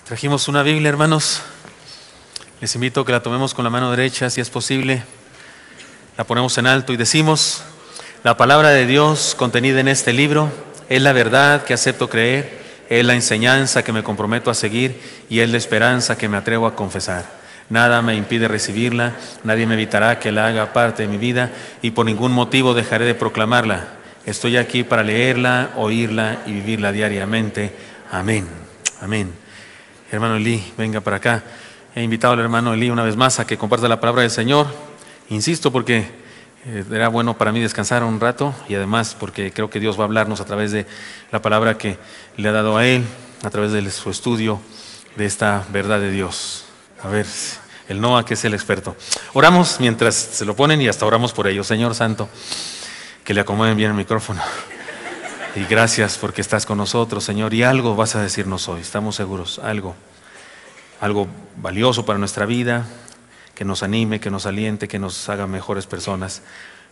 Trajimos una Biblia, hermanos. Les invito a que la tomemos con la mano derecha, si es posible. La ponemos en alto y decimos: la palabra de Dios contenida en este libro es la verdad que acepto creer, es la enseñanza que me comprometo a seguir y es la esperanza que me atrevo a confesar. Nada me impide recibirla, nadie me evitará que la haga parte de mi vida y por ningún motivo dejaré de proclamarla. Estoy aquí para leerla, oírla y vivirla diariamente. Amén. Amén. Hermano Eli, venga para acá. He invitado al hermano Eli una vez más a que comparta la palabra del Señor. Insisto porque era bueno para mí descansar un rato y además porque creo que Dios va a hablarnos a través de la palabra que le ha dado a él, a través de su estudio de esta verdad de Dios. A ver, el Noah, que es el experto. Oramos mientras se lo ponen y hasta oramos por ellos. Señor Santo, que le acomoden bien el micrófono. Y gracias porque estás con nosotros, Señor, y algo vas a decirnos hoy, estamos seguros, algo valioso para nuestra vida, que nos anime, que nos aliente, que nos haga mejores personas,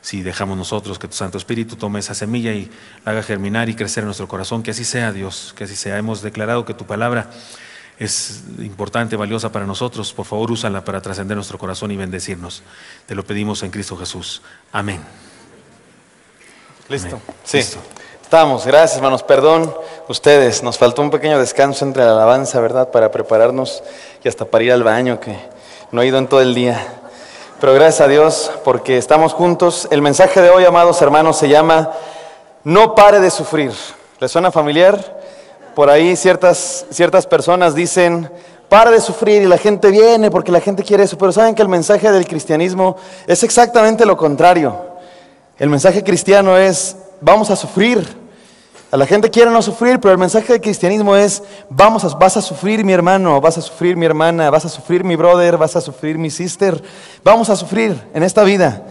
si dejamos nosotros que tu Santo Espíritu tome esa semilla y la haga germinar y crecer en nuestro corazón. Que así sea, Dios, que así sea. Hemos declarado que tu palabra es importante, valiosa para nosotros. Por favor, úsala para trascender nuestro corazón y bendecirnos. Te lo pedimos en Cristo Jesús. Amén. ¿Listo? Amén. Sí. Listo. Estamos, gracias hermanos, perdón ustedes, nos faltó un pequeño descanso entre la alabanza, ¿verdad? Para prepararnos y hasta para ir al baño, que no he ido en todo el día. Pero gracias a Dios porque estamos juntos. El mensaje de hoy, amados hermanos, se llama No pare de sufrir. ¿Les suena familiar? Por ahí ciertas personas dicen, para de sufrir, y la gente viene porque la gente quiere eso, pero saben que el mensaje del cristianismo es exactamente lo contrario. El mensaje cristiano es, vamos a sufrir. A la gente quiere no sufrir, pero el mensaje del cristianismo es, vas a sufrir mi hermano, vas a sufrir mi hermana, vas a sufrir mi brother, vas a sufrir mi sister. Vamos a sufrir en esta vida.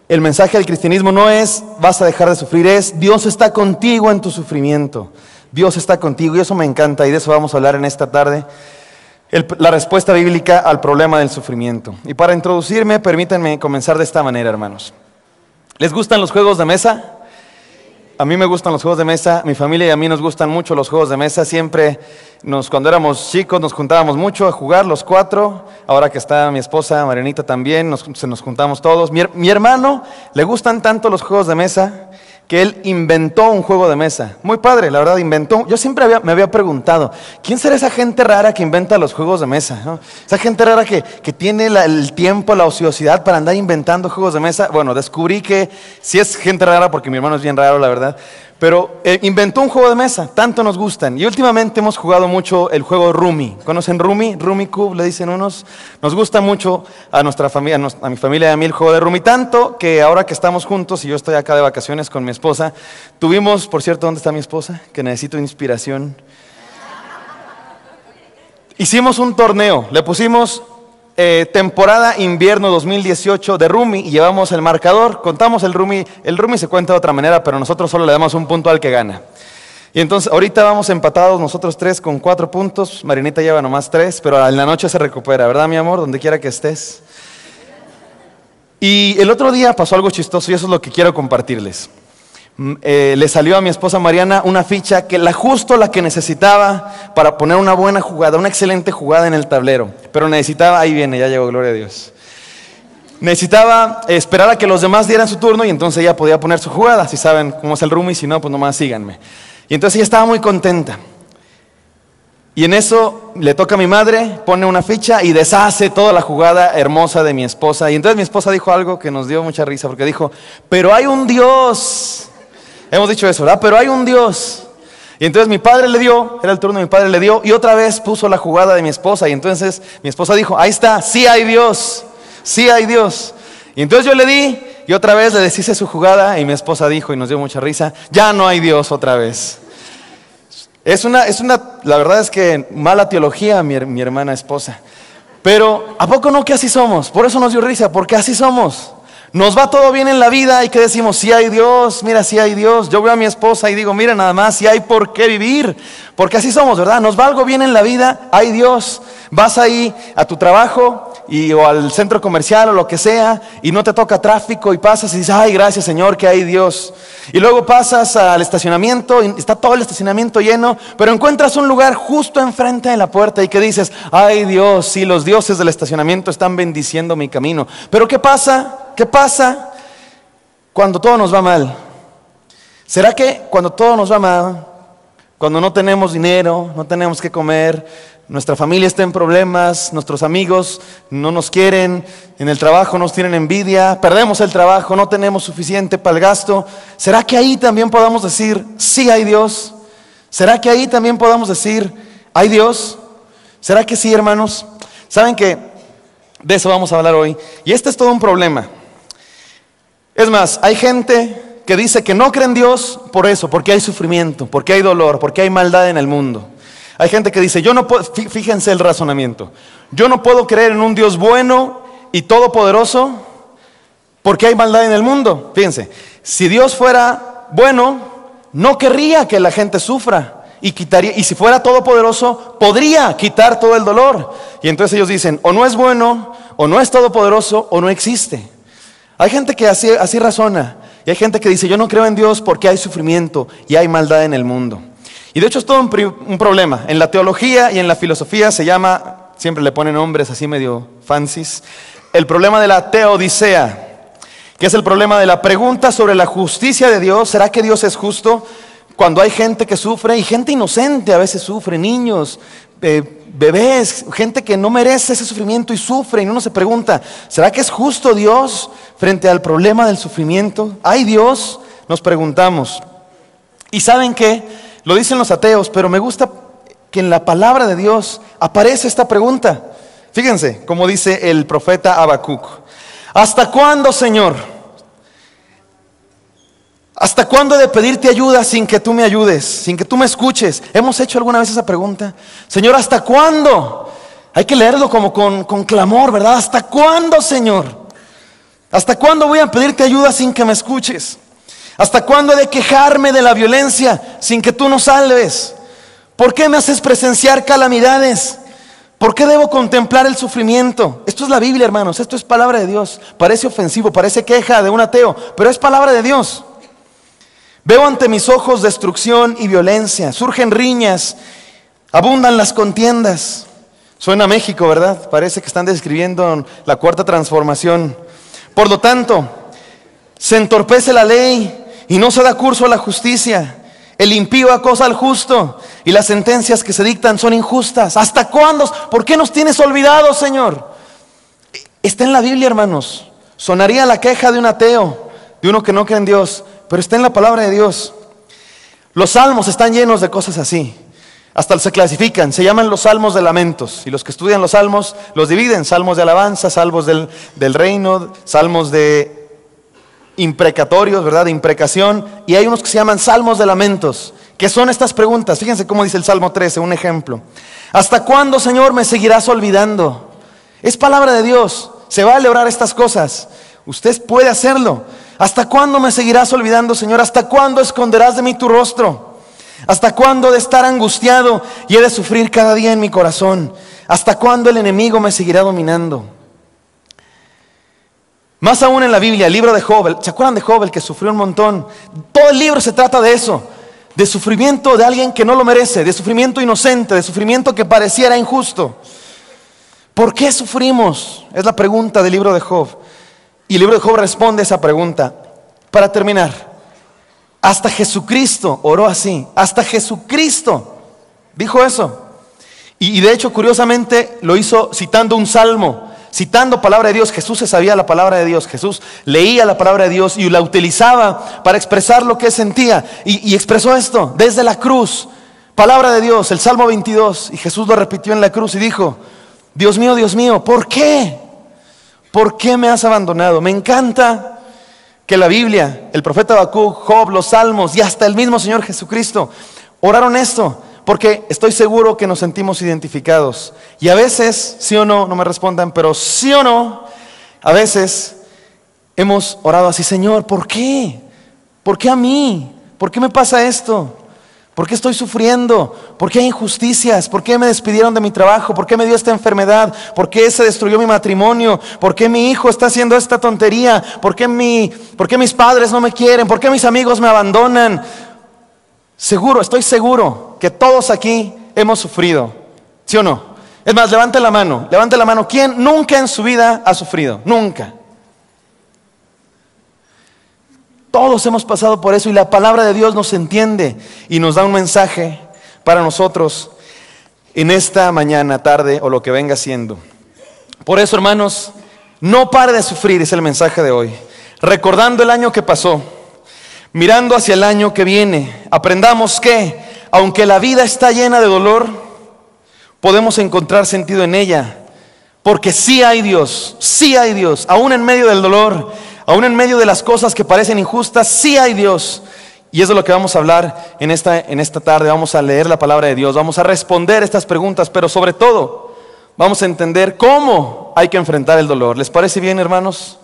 El mensaje del cristianismo no es, vas a dejar de sufrir, es, Dios está contigo en tu sufrimiento. Dios está contigo y eso me encanta y de eso vamos a hablar en esta tarde. La respuesta bíblica al problema del sufrimiento. Y para introducirme, permítanme comenzar de esta manera, hermanos. ¿Les gustan los juegos de mesa? A mí me gustan los juegos de mesa, mi familia y a mí nos gustan mucho los juegos de mesa. Siempre, cuando éramos chicos, nos juntábamos mucho a jugar los cuatro. Ahora que está mi esposa, Marianita también, nos juntamos todos. Mi hermano le gustan tanto los juegos de mesa que él inventó un juego de mesa. Muy padre, la verdad, inventó. Yo siempre me había preguntado, ¿quién será esa gente rara que inventa los juegos de mesa? ¿No? Esa gente rara que tiene el tiempo, la ociosidad para andar inventando juegos de mesa. Bueno, descubrí que sí es gente rara porque mi hermano es bien raro, la verdad. Pero inventó un juego de mesa, tanto nos gustan. Y últimamente hemos jugado mucho el juego Rummy. ¿Conocen Rummy? Rummy Cube, le dicen unos. Nos gusta mucho a nuestra familia, a mi familia y a mí el juego de Rummy. Tanto que ahora que estamos juntos y yo estoy acá de vacaciones con mi esposa, tuvimos, por cierto, ¿dónde está mi esposa? Que necesito inspiración. Hicimos un torneo, le pusimos temporada invierno 2018 de Rummy y llevamos el marcador, contamos el Rummy se cuenta de otra manera, pero nosotros solo le damos un punto al que gana. Y entonces ahorita vamos empatados nosotros 3 con 4 puntos, Marinita lleva nomás 3, pero en la noche se recupera, ¿verdad mi amor? Donde quiera que estés. Y el otro día pasó algo chistoso y eso es lo que quiero compartirles. Le salió a mi esposa Mariana una ficha justo la que necesitaba para poner una buena jugada, una excelente jugada en el tablero. Pero necesitaba, ahí viene, ya llegó, gloria a Dios. Necesitaba esperar a que los demás dieran su turno y entonces ella podía poner su jugada. Si saben cómo es el Rummy, si no, pues nomás síganme. Y entonces ella estaba muy contenta. Y en eso le toca a mi madre, pone una ficha y deshace toda la jugada hermosa de mi esposa. Y entonces mi esposa dijo algo que nos dio mucha risa porque dijo, pero hay un Dios. Hemos dicho eso, ¿verdad? Pero hay un Dios. Y entonces mi padre le dio, era el turno de mi padre, le dio y otra vez puso la jugada de mi esposa. Y entonces mi esposa dijo, ahí está, sí hay Dios, sí hay Dios. Y entonces yo le di y otra vez le deshice su jugada y mi esposa dijo y nos dio mucha risa, ya no hay Dios otra vez. La verdad es que mala teología mi hermana esposa. Pero ¿a poco no que así somos? Por eso nos dio risa, porque así somos. Nos va todo bien en la vida y que decimos, sí hay Dios, mira, sí hay Dios. Yo veo a mi esposa y digo, mira nada más, sí hay por qué vivir. Porque así somos, ¿verdad? Nos va algo bien en la vida, hay Dios. Vas ahí a tu trabajo, o al centro comercial o lo que sea, y no te toca tráfico, y pasas y dices, ay, gracias Señor que hay Dios. Y luego pasas al estacionamiento y está todo el estacionamiento lleno, pero encuentras un lugar justo enfrente de la puerta y que dices, ay Dios, sí, los dioses del estacionamiento están bendiciendo mi camino. Pero ¿qué pasa? ¿Qué pasa cuando todo nos va mal? ¿Será que cuando todo nos va mal, cuando no tenemos dinero, no tenemos que comer, nuestra familia está en problemas, nuestros amigos no nos quieren, en el trabajo nos tienen envidia, perdemos el trabajo, no tenemos suficiente para el gasto, ¿será que ahí también podamos decir, sí hay Dios? ¿Será que ahí también podamos decir, hay Dios? ¿Será que sí, hermanos? ¿Saben que de eso vamos a hablar hoy? Y este es todo un problema. Es más, hay gente que dice que no cree en Dios por eso, porque hay sufrimiento, porque hay dolor, porque hay maldad en el mundo. Hay gente que dice, yo no puedo, fíjense el razonamiento, yo no puedo creer en un Dios bueno y todopoderoso porque hay maldad en el mundo. Fíjense, si Dios fuera bueno, no querría que la gente sufra y si fuera todopoderoso, podría quitar todo el dolor. Y entonces ellos dicen, o no es bueno, o no es todopoderoso, o no existe. Hay gente que así razona. Y hay gente que dice, yo no creo en Dios porque hay sufrimiento y hay maldad en el mundo. Y de hecho es todo un problema. En la teología y en la filosofía se llama, siempre le ponen nombres así medio fancies, el problema de la teodicea, que es el problema de la pregunta sobre la justicia de Dios. ¿Será que Dios es justo? Cuando hay gente que sufre, y gente inocente a veces sufre, niños, bebés, gente que no merece ese sufrimiento y sufre, y uno se pregunta, ¿será que es justo Dios frente al problema del sufrimiento? ¿Hay Dios? Nos preguntamos. ¿Y saben qué? Lo dicen los ateos, pero me gusta que en la palabra de Dios aparece esta pregunta. Fíjense, como dice el profeta Habacuc. ¿Hasta cuándo, Señor? ¿Hasta cuándo he de pedirte ayuda sin que tú me ayudes, sin que tú me escuches? ¿Hemos hecho alguna vez esa pregunta? Señor, ¿hasta cuándo? Hay que leerlo como con clamor, ¿verdad? ¿Hasta cuándo, Señor? ¿Hasta cuándo voy a pedirte ayuda sin que me escuches? ¿Hasta cuándo he de quejarme de la violencia sin que tú nos salves? ¿Por qué me haces presenciar calamidades? ¿Por qué debo contemplar el sufrimiento? Esto es la Biblia, hermanos, esto es palabra de Dios. Parece ofensivo, parece queja de un ateo, pero es palabra de Dios. Veo ante mis ojos destrucción y violencia, surgen riñas, abundan las contiendas. Suena a México, ¿verdad? Parece que están describiendo la cuarta transformación. Por lo tanto, se entorpece la ley y no se da curso a la justicia. El impío acosa al justo y las sentencias que se dictan son injustas. ¿Hasta cuándo? ¿Por qué nos tienes olvidados, Señor? Está en la Biblia, hermanos. Sonaría la queja de un ateo, de uno que no cree en Dios, pero está en la palabra de Dios. Los salmos están llenos de cosas así. Hasta se clasifican, se llaman los salmos de lamentos. Y los que estudian los salmos los dividen: salmos de alabanza, salmos del reino, salmos de imprecatorios, ¿verdad? De imprecación. Y hay unos que se llaman salmos de lamentos, que son estas preguntas. Fíjense cómo dice el Salmo 13, un ejemplo. ¿Hasta cuándo, Señor, me seguirás olvidando? Es palabra de Dios. Se vale orar estas cosas. Usted puede hacerlo. ¿Hasta cuándo me seguirás olvidando, Señor? ¿Hasta cuándo esconderás de mí tu rostro? ¿Hasta cuándo he de estar angustiado y he de sufrir cada día en mi corazón? ¿Hasta cuándo el enemigo me seguirá dominando? Más aún en la Biblia, el libro de Job. ¿Se acuerdan de Job, el que sufrió un montón? Todo el libro se trata de eso, de sufrimiento de alguien que no lo merece, de sufrimiento inocente, de sufrimiento que pareciera injusto. ¿Por qué sufrimos? Es la pregunta del libro de Job. Y el libro de Job responde a esa pregunta. Para terminar, hasta Jesucristo oró así. Hasta Jesucristo dijo eso. Y de hecho, curiosamente, lo hizo citando un salmo, citando palabra de Dios. Jesús se sabía la palabra de Dios. Jesús leía la palabra de Dios y la utilizaba para expresar lo que sentía. Y expresó esto desde la cruz. Palabra de Dios, el Salmo 22. Y Jesús lo repitió en la cruz y dijo: Dios mío, ¿por qué? ¿Por qué me has abandonado? Me encanta que la Biblia, el profeta Habacuc, Job, los salmos y hasta el mismo Señor Jesucristo oraron esto, porque estoy seguro que nos sentimos identificados. Y a veces, sí o no, no me respondan, pero sí o no, a veces hemos orado así: Señor, ¿por qué? ¿Por qué a mí? ¿Por qué me pasa esto? ¿Por qué estoy sufriendo? ¿Por qué hay injusticias? ¿Por qué me despidieron de mi trabajo? ¿Por qué me dio esta enfermedad? ¿Por qué se destruyó mi matrimonio? ¿Por qué mi hijo está haciendo esta tontería? ¿Por qué mis padres no me quieren? ¿Por qué mis amigos me abandonan? Estoy seguro que todos aquí hemos sufrido, ¿sí o no? Es más, levante la mano. ¿Quién nunca en su vida ha sufrido? Nunca. Todos hemos pasado por eso y la palabra de Dios nos entiende y nos da un mensaje para nosotros en esta mañana, tarde o lo que venga siendo. Por eso, hermanos, no pare de sufrir, es el mensaje de hoy. Recordando el año que pasó, mirando hacia el año que viene, aprendamos que, aunque la vida está llena de dolor, podemos encontrar sentido en ella, porque sí hay Dios, aún en medio del dolor, aún en medio de las cosas que parecen injustas, sí hay Dios. Y eso es lo que vamos a hablar en esta tarde. Vamos a leer la palabra de Dios, vamos a responder estas preguntas, pero sobre todo vamos a entender cómo hay que enfrentar el dolor. ¿Les parece bien, hermanos?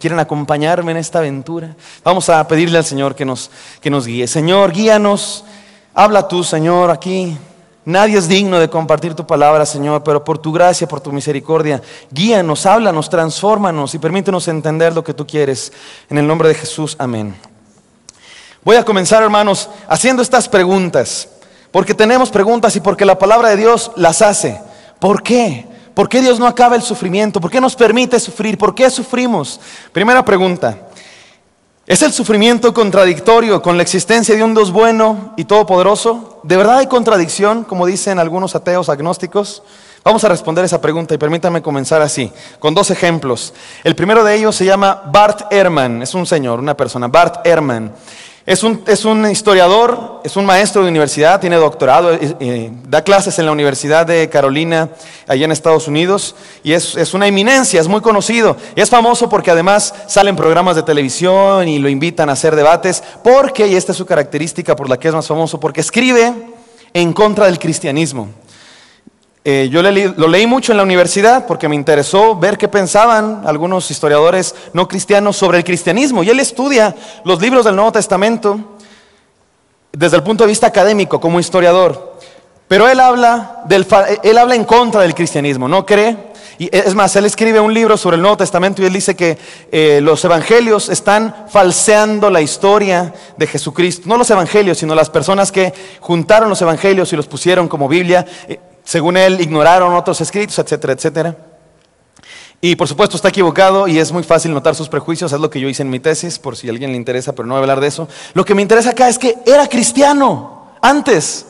¿Quieren acompañarme en esta aventura? Vamos a pedirle al Señor que nos guíe. Señor, guíanos. Habla tú, Señor, aquí. Nadie es digno de compartir tu palabra, Señor, pero por tu gracia, por tu misericordia, guíanos, háblanos, transfórmanos y permítenos entender lo que tú quieres. En el nombre de Jesús, amén. Voy a comenzar, hermanos, haciendo estas preguntas, porque tenemos preguntas y porque la palabra de Dios las hace. ¿Por qué? ¿Por qué Dios no acaba el sufrimiento? ¿Por qué nos permite sufrir? ¿Por qué sufrimos? Primera pregunta. ¿Es el sufrimiento contradictorio con la existencia de un Dios bueno y todopoderoso? ¿De verdad hay contradicción, como dicen algunos ateos agnósticos? Vamos a responder esa pregunta y permítanme comenzar así, con dos ejemplos. El primero de ellos se llama Bart Ehrman, es un señor, una persona, Bart Ehrman. Es un historiador, es un maestro de universidad, tiene doctorado, da clases en la Universidad de Carolina, allá en Estados Unidos, y es una eminencia, es muy conocido. Y es famoso porque además salen programas de televisión y lo invitan a hacer debates, y esta es su característica por la que es más famoso, porque escribe en contra del cristianismo. Yo lo leí mucho en la universidad porque me interesó ver qué pensaban algunos historiadores no cristianos sobre el cristianismo. Y él estudia los libros del Nuevo Testamento desde el punto de vista académico, como historiador. Pero él habla en contra del cristianismo, ¿no cree? Y es más, él escribe un libro sobre el Nuevo Testamento y él dice que los evangelios están falseando la historia de Jesucristo. No los evangelios, sino las personas que juntaron los evangelios y los pusieron como Biblia. Según él, ignoraron otros escritos, etcétera, etcétera. Y por supuesto está equivocado y es muy fácil notar sus prejuicios. Es lo que yo hice en mi tesis, por si a alguien le interesa, pero no voy a hablar de eso. Lo que me interesa acá es que era cristiano antes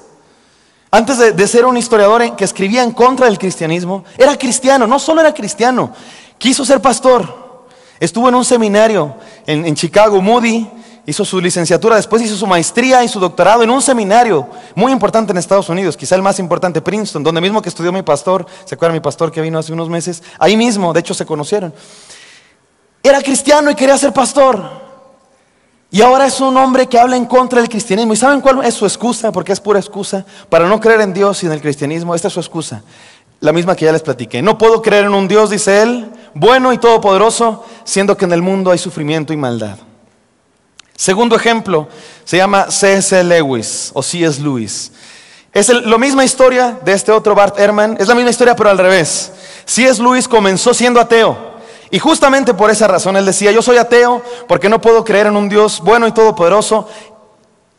de ser un historiador que escribía en contra del cristianismo. Era cristiano, no solo era cristiano, quiso ser pastor. Estuvo en un seminario en Chicago, Moody. Hizo su licenciatura, después hizo su maestría y su doctorado en un seminario muy importante en Estados Unidos, quizá el más importante, Princeton, donde mismo que estudió mi pastor. ¿Se acuerdan mi pastor que vino hace unos meses? Ahí mismo, de hecho se conocieron. Era cristiano y quería ser pastor. Y ahora es un hombre que habla en contra del cristianismo. ¿Y saben cuál es su excusa? Porque es pura excusa para no creer en Dios y en el cristianismo. Esta es su excusa, la misma que ya les platiqué. No puedo creer en un Dios, dice él, bueno y todopoderoso, siendo que en el mundo hay sufrimiento y maldad. Segundo ejemplo, se llama C.S. Lewis o C.S. Lewis. Es la misma historia de este otro Bart Ehrman, es la misma historia pero al revés. C.S. Lewis comenzó siendo ateo y justamente por esa razón él decía, yo soy ateo porque no puedo creer en un Dios bueno y todopoderoso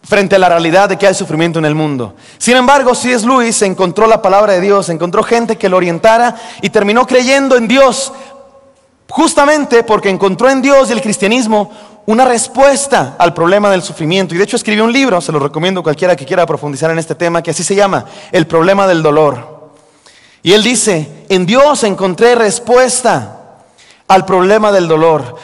frente a la realidad de que hay sufrimiento en el mundo. Sin embargo, C.S. Lewis encontró la palabra de Dios, encontró gente que lo orientara y terminó creyendo en Dios justamente porque encontró en Dios y el cristianismo una respuesta al problema del sufrimiento. Y de hecho escribió un libro, se lo recomiendo a cualquiera que quiera profundizar en este tema, que así se llama, El problema del dolor. Y él dice, en Dios encontré respuesta al problema del dolor.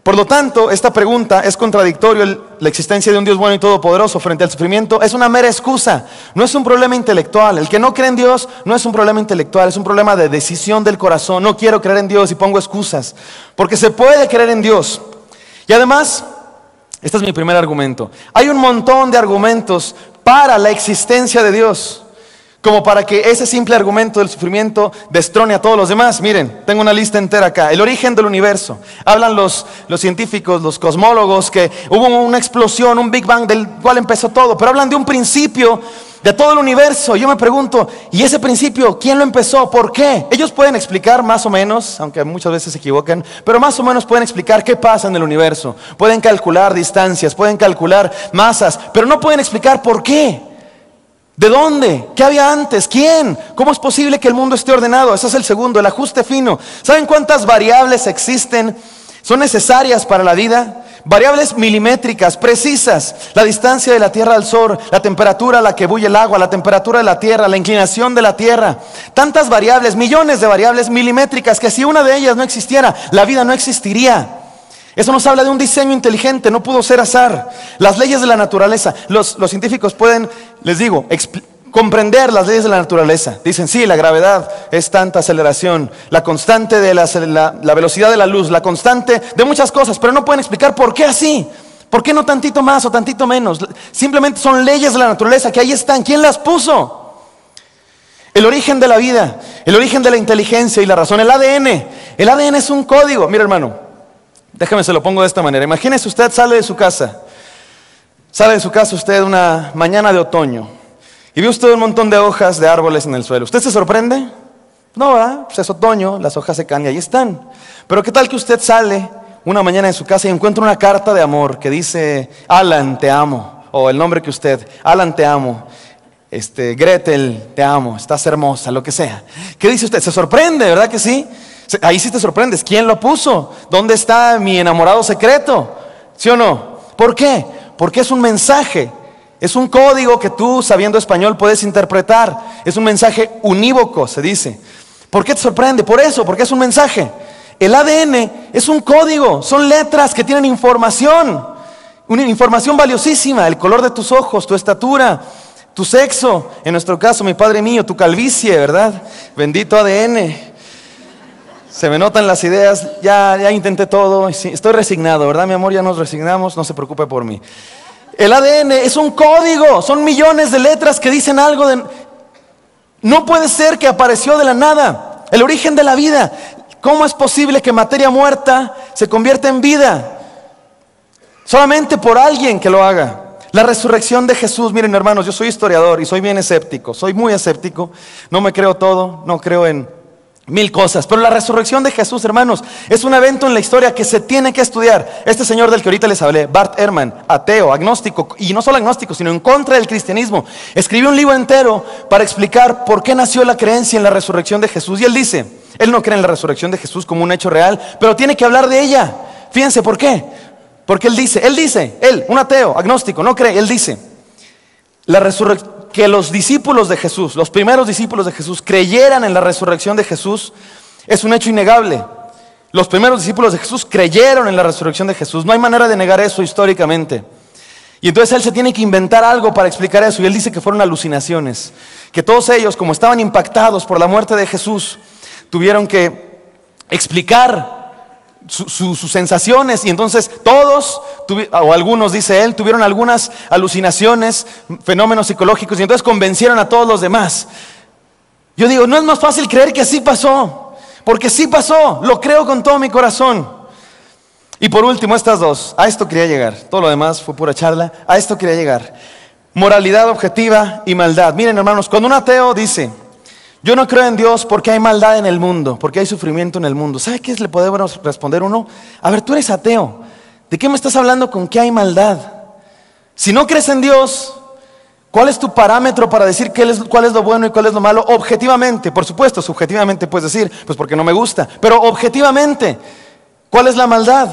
Por lo tanto, esta pregunta es contradictorio, la existencia de un Dios bueno y todopoderoso frente al sufrimiento es una mera excusa, no es un problema intelectual. El que no cree en Dios no es un problema intelectual, es un problema de decisión del corazón. No quiero creer en Dios y pongo excusas, porque se puede creer en Dios. Y además, este es mi primer argumento, hay un montón de argumentos para la existencia de Dios. como para que ese simple argumento del sufrimiento destrone a todos los demás. Miren, tengo una lista entera acá. El origen del universo. Hablan los científicos, los cosmólogos, que hubo una explosión, un Big Bang del cual empezó todo, pero hablan de un principio de todo el universo. Yo me pregunto, ¿y ese principio quién lo empezó? ¿Por qué? Ellos pueden explicar más o menos, aunque muchas veces se equivocan, pero más o menos pueden explicar qué pasa en el universo. Pueden calcular distancias, pueden calcular masas, pero no pueden explicar por qué. ¿De dónde? ¿Qué había antes? ¿Quién? ¿Cómo es posible que el mundo esté ordenado? Ese es el segundo, el ajuste fino. ¿Saben cuántas variables existen? Son necesarias para la vida. Variables milimétricas, precisas. La distancia de la Tierra al Sol, la temperatura a la que bulle el agua, la temperatura de la Tierra, la inclinación de la Tierra. Tantas variables, millones de variables milimétricas, que si una de ellas no existiera, la vida no existiría. Eso nos habla de un diseño inteligente, no pudo ser azar. Las leyes de la naturaleza, los científicos pueden, les digo, comprender las leyes de la naturaleza. Dicen, sí, la gravedad es tanta aceleración, la constante de la velocidad de la luz, la constante de muchas cosas, pero no pueden explicar por qué así. ¿Por qué no tantito más o tantito menos? Simplemente son leyes de la naturaleza que ahí están. ¿Quién las puso? El origen de la vida, el origen de la inteligencia y la razón, el ADN. El ADN es un código. Mira, hermano, déjame se lo pongo de esta manera. Imagínese usted sale de su casa usted una mañana de otoño y ve usted un montón de hojas de árboles en el suelo. ¿Usted se sorprende? No, ¿verdad? Pues es otoño, las hojas se caen y ahí están. Pero ¿qué tal que usted sale una mañana en su casa y encuentra una carta de amor que dice, Alan, te amo, o el nombre que usted, Alan, te amo, Gretel, te amo, estás hermosa, lo que sea? ¿Qué dice usted? Se sorprende, ¿verdad que sí? Ahí sí te sorprendes. ¿Quién lo puso? ¿Dónde está mi enamorado secreto? ¿Sí o no? ¿Por qué? Porque es un mensaje. Es un código que tú, sabiendo español, puedes interpretar. Es un mensaje unívoco, se dice. ¿Por qué te sorprende? Por eso, porque es un mensaje. El ADN es un código. Son letras que tienen información. Una información valiosísima. El color de tus ojos, tu estatura, tu sexo. En nuestro caso, mi Padre mío, tu calvicie, ¿verdad? Bendito ADN. Se me notan las ideas, ya intenté todo, estoy resignado, ¿verdad, mi amor? Ya nos resignamos, no se preocupe por mí. El ADN es un código, son millones de letras que dicen algo de... No puede ser que apareció de la nada. El origen de la vida. ¿Cómo es posible que materia muerta se convierta en vida? Solamente por alguien que lo haga. La resurrección de Jesús, miren hermanos, yo soy historiador y soy bien escéptico, soy muy escéptico, no me creo todo, no creo en mil cosas, pero la resurrección de Jesús, hermanos, es un evento en la historia que se tiene que estudiar. Este señor del que ahorita les hablé, Bart Ehrman, ateo, agnóstico, y no solo agnóstico, sino en contra del cristianismo, escribió un libro entero para explicar por qué nació la creencia en la resurrección de Jesús. Y él dice, él no cree en la resurrección de Jesús como un hecho real, pero tiene que hablar de ella. Fíjense, ¿por qué? Porque él, un ateo, agnóstico, no cree, él dice, que los discípulos de Jesús, los primeros discípulos de Jesús, creyeran en la resurrección de Jesús, es un hecho innegable. Los primeros discípulos de Jesús creyeron en la resurrección de Jesús. No hay manera de negar eso históricamente. Y entonces él se tiene que inventar algo para explicar eso. Y él dice que fueron alucinaciones. Que todos ellos, como estaban impactados por la muerte de Jesús, tuvieron que explicar sus sensaciones, y entonces todos, o algunos, dice él, tuvieron algunas alucinaciones, fenómenos psicológicos, y entonces convencieron a todos los demás. Yo digo, no es más fácil creer que sí pasó, porque sí pasó, lo creo con todo mi corazón. Y por último, estas dos, a esto quería llegar, todo lo demás fue pura charla, a esto quería llegar: moralidad objetiva y maldad. Miren hermanos, cuando un ateo dice, yo no creo en Dios porque hay maldad en el mundo, porque hay sufrimiento en el mundo, ¿sabe qué le podemos responder uno? A ver, tú eres ateo, ¿de qué me estás hablando con que hay maldad? Si no crees en Dios, ¿cuál es tu parámetro para decir cuál es lo bueno y cuál es lo malo? Objetivamente, por supuesto, subjetivamente puedes decir, pues porque no me gusta, pero objetivamente, ¿cuál es la maldad?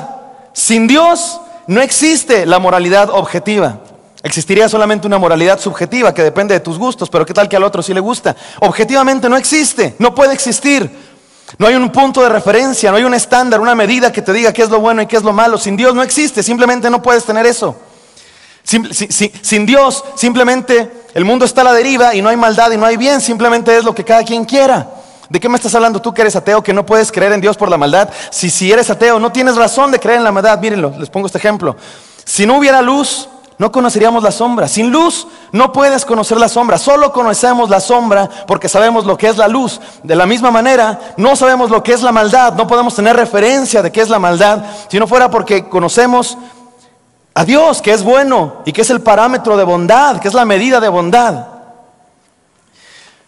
Sin Dios no existe la moralidad objetiva. Existiría solamente una moralidad subjetiva que depende de tus gustos, pero ¿qué tal que al otro sí le gusta? Objetivamente no existe, no puede existir. No hay un punto de referencia, no hay un estándar, una medida que te diga qué es lo bueno y qué es lo malo. Sin Dios no existe, simplemente no puedes tener eso. Sin Dios, simplemente el mundo está a la deriva y no hay maldad y no hay bien, simplemente es lo que cada quien quiera. ¿De qué me estás hablando tú que eres ateo, que no puedes creer en Dios por la maldad? Si eres ateo, no tienes razón de creer en la maldad. Mírenlo, les pongo este ejemplo. Si no hubiera luz, no conoceríamos la sombra. Sin luz No puedes conocer la sombra. Solo conocemos la sombra porque sabemos lo que es la luz. De la misma manera, no sabemos lo que es la maldad. No podemos tener referencia de qué es la maldad si no fuera porque conocemos a Dios, que es bueno y que es el parámetro de bondad, que es la medida de bondad.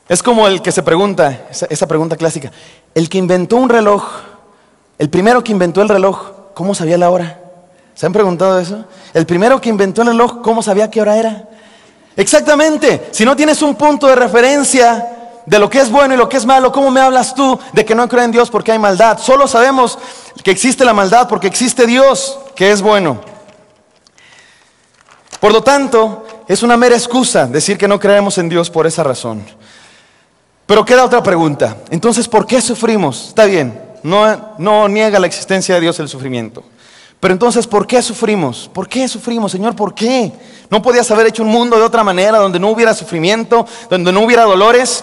Es como el que se pregunta, esa pregunta clásica: el que inventó un reloj, el primero que inventó el reloj, ¿cómo sabía la hora? ¿Se han preguntado eso? El primero que inventó el reloj, ¿cómo sabía qué hora era? Exactamente. Si no tienes un punto de referencia de lo que es bueno y lo que es malo, ¿cómo me hablas tú de que no creo en Dios porque hay maldad? Solo sabemos que existe la maldad porque existe Dios, que es bueno. Por lo tanto, es una mera excusa decir que no creemos en Dios por esa razón. Pero queda otra pregunta. Entonces, ¿por qué sufrimos? Está bien, no niega la existencia de Dios el sufrimiento. Pero entonces, ¿por qué sufrimos? ¿Por qué sufrimos, Señor? ¿Por qué? ¿No podías haber hecho un mundo de otra manera, donde no hubiera sufrimiento, donde no hubiera dolores?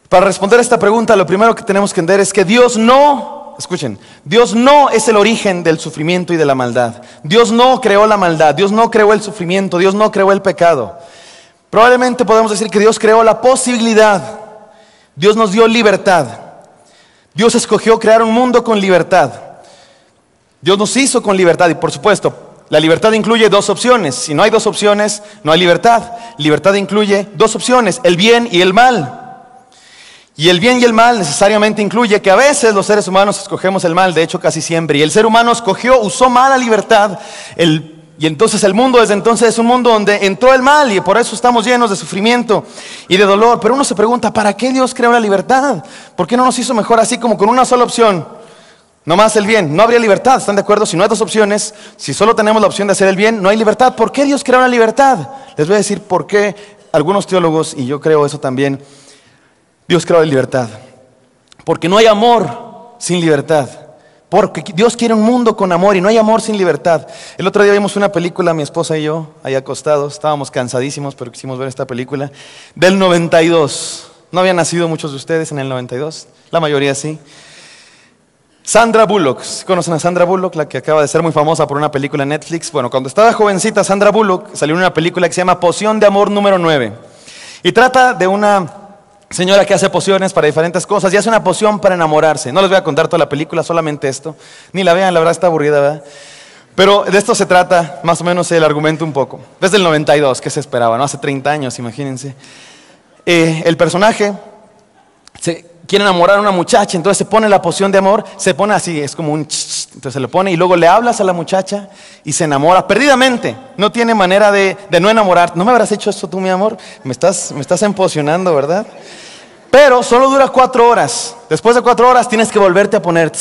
Para responder a esta pregunta, lo primero que tenemos que entender es que Dios no es el origen del sufrimiento y de la maldad. Dios no creó la maldad, Dios no creó el sufrimiento, Dios no creó el pecado. Probablemente podemos decir que Dios creó la posibilidad. Dios nos dio libertad. Dios escogió crear un mundo con libertad. Dios nos hizo con libertad y, por supuesto, la libertad incluye dos opciones. Si no hay dos opciones, no hay libertad. Libertad incluye dos opciones: el bien y el mal. Y el bien y el mal necesariamente incluye que a veces los seres humanos escogemos el mal, de hecho casi siempre. Y el ser humano usó mal la libertad. Y entonces el mundo desde entonces es un mundo donde entró el mal y por eso estamos llenos de sufrimiento y de dolor. Pero uno se pregunta, ¿para qué Dios creó la libertad? ¿Por qué no nos hizo mejor así, como con una sola opción? Nomás el bien. No habría libertad, ¿están de acuerdo? Si no hay dos opciones, si solo tenemos la opción de hacer el bien, no hay libertad. ¿Por qué Dios creó la libertad? Les voy a decir por qué algunos teólogos, y yo creo eso también, Dios creó la libertad. Porque no hay amor sin libertad. Porque Dios quiere un mundo con amor y no hay amor sin libertad. El otro día vimos una película, mi esposa y yo, ahí acostados, estábamos cansadísimos, pero quisimos ver esta película, del 92. No habían nacido muchos de ustedes en el 92, la mayoría sí. Sandra Bullock, ¿conocen a Sandra Bullock? La que acaba de ser muy famosa por una película en Netflix. Bueno, cuando estaba jovencita Sandra Bullock salió en una película que se llama Poción de Amor número 9. Y trata de una señora que hace pociones para diferentes cosas y hace una poción para enamorarse. No les voy a contar toda la película, solamente esto. Ni la vean, la verdad está aburrida, ¿verdad? Pero de esto se trata más o menos el argumento un poco. Desde el 92, ¿qué se esperaba? ¿No? Hace 30 años, imagínense. El personaje se quiere enamorar a una muchacha, entonces se pone la poción de amor, se pone así, es como un entonces se lo pone y luego le hablas a la muchacha y se enamora perdidamente. No tiene manera de no enamorar. ¿No me habrás hecho esto tú, mi amor? Me estás emocionando, ¿verdad? Pero solo dura 4 horas. Después de 4 horas tienes que volverte a poner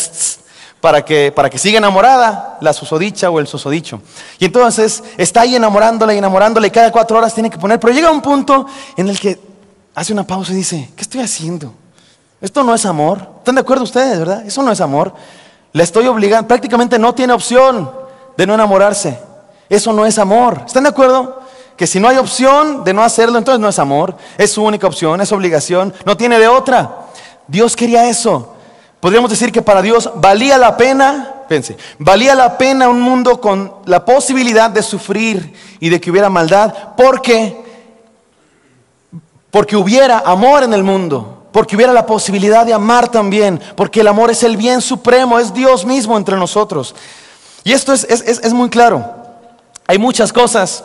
para que siga enamorada la susodicha o el susodicho. Y entonces está ahí enamorándola y cada 4 horas tiene que poner. Pero llega un punto en el que hace una pausa y dice, ¿qué estoy haciendo? Esto no es amor. ¿Están de acuerdo ustedes, verdad? Eso no es amor. La estoy obligando. Prácticamente no tiene opción de no enamorarse. Eso no es amor. ¿Están de acuerdo? Que si no hay opción de no hacerlo, entonces no es amor. Es su única opción, es obligación. No tiene de otra. Dios quería eso. Podríamos decir que para Dios valía la pena, fíjense, valía la pena un mundo con la posibilidad de sufrir y de que hubiera maldad, porque hubiera amor en el mundo. Porque hubiera la posibilidad de amar también. Porque el amor es el bien supremo, es Dios mismo entre nosotros. Y esto es muy claro. Hay muchas cosas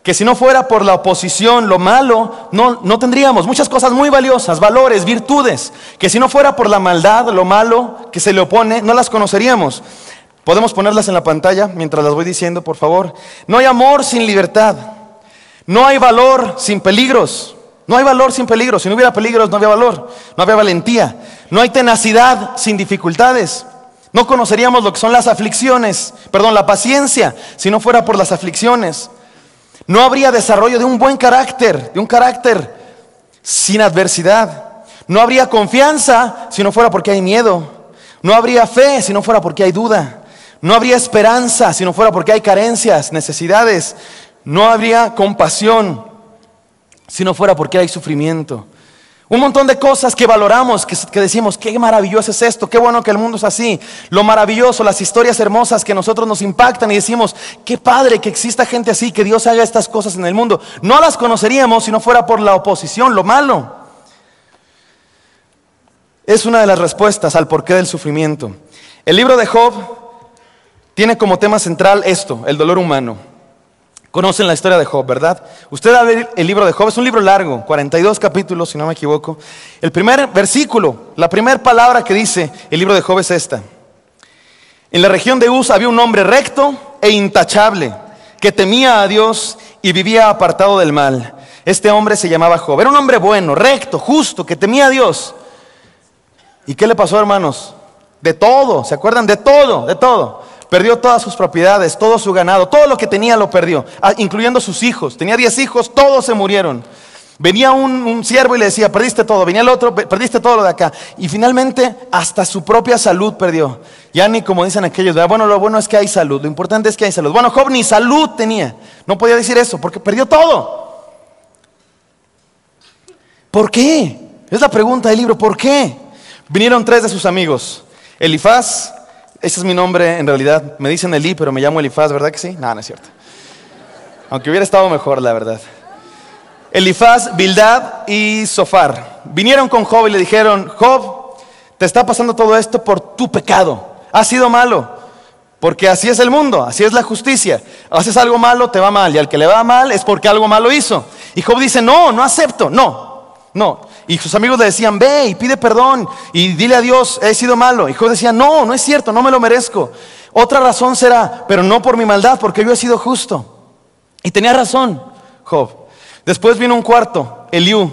que si no fuera por la oposición, lo malo, no tendríamos. Muchas cosas muy valiosas, valores, virtudes, que si no fuera por la maldad, lo malo que se le opone, no las conoceríamos. Podemos ponerlas en la pantalla mientras las voy diciendo, por favor. No hay amor sin libertad. No hay valor sin peligros. No hay valor sin peligro. Si no hubiera peligros, no había valor, no había valentía. No hay tenacidad sin dificultades. No conoceríamos lo que son las aflicciones, la paciencia, si no fuera por las aflicciones. No habría desarrollo de un buen carácter, de un carácter sin adversidad. No habría confianza si no fuera porque hay miedo. No habría fe si no fuera porque hay duda. No habría esperanza si no fuera porque hay carencias, necesidades. No habría compasión si no fuera porque hay sufrimiento. Un montón de cosas que valoramos, que decimos, qué maravilloso es esto, qué bueno que el mundo es así. Lo maravilloso, las historias hermosas que a nosotros nos impactan y decimos, qué padre que exista gente así, que Dios haga estas cosas en el mundo. No las conoceríamos si no fuera por la oposición, lo malo. Es una de las respuestas al porqué del sufrimiento. El libro de Job tiene como tema central esto, el dolor humano. Conocen la historia de Job, ¿verdad? Usted va a ver el libro de Job, es un libro largo, 42 capítulos, si no me equivoco. El primer versículo, la primera palabra que dice el libro de Job es esta. En la región de Uz había un hombre recto e intachable, que temía a Dios y vivía apartado del mal. Este hombre se llamaba Job. Era un hombre bueno, recto, justo, que temía a Dios. ¿Y qué le pasó, hermanos? De todo, ¿se acuerdan? De todo, de todo. Perdió todas sus propiedades, todo su ganado, todo lo que tenía lo perdió, incluyendo sus hijos. Tenía 10 hijos, todos se murieron. Venía un siervo y le decía, perdiste todo. Venía el otro, perdiste todo lo de acá. Y finalmente hasta su propia salud perdió. Ya ni como dicen aquellos, ¿verdad? Bueno, lo bueno es que hay salud, lo importante es que hay salud. Bueno, Job ni salud tenía, no podía decir eso porque perdió todo. ¿Por qué? Es la pregunta del libro, ¿por qué? Vinieron 3 de sus amigos, Elifaz. Ese es mi nombre, en realidad, me dicen Elí, pero me llamo Elifaz, ¿verdad que sí? No, no es cierto. Aunque hubiera estado mejor, la verdad. Elifaz, Bildad y Zofar. Vinieron con Job y le dijeron, Job, te está pasando todo esto por tu pecado. Has sido malo, porque así es el mundo, así es la justicia. Haces algo malo, te va mal, y al que le va mal es porque algo malo hizo. Y Job dice, no, no acepto, no. Y sus amigos le decían, ve y pide perdón y dile a Dios, he sido malo. Y Job decía, no, no es cierto, no me lo merezco. Otra razón será, pero no por mi maldad, porque yo he sido justo. Y tenía razón Job. Después vino un cuarto, Eliú,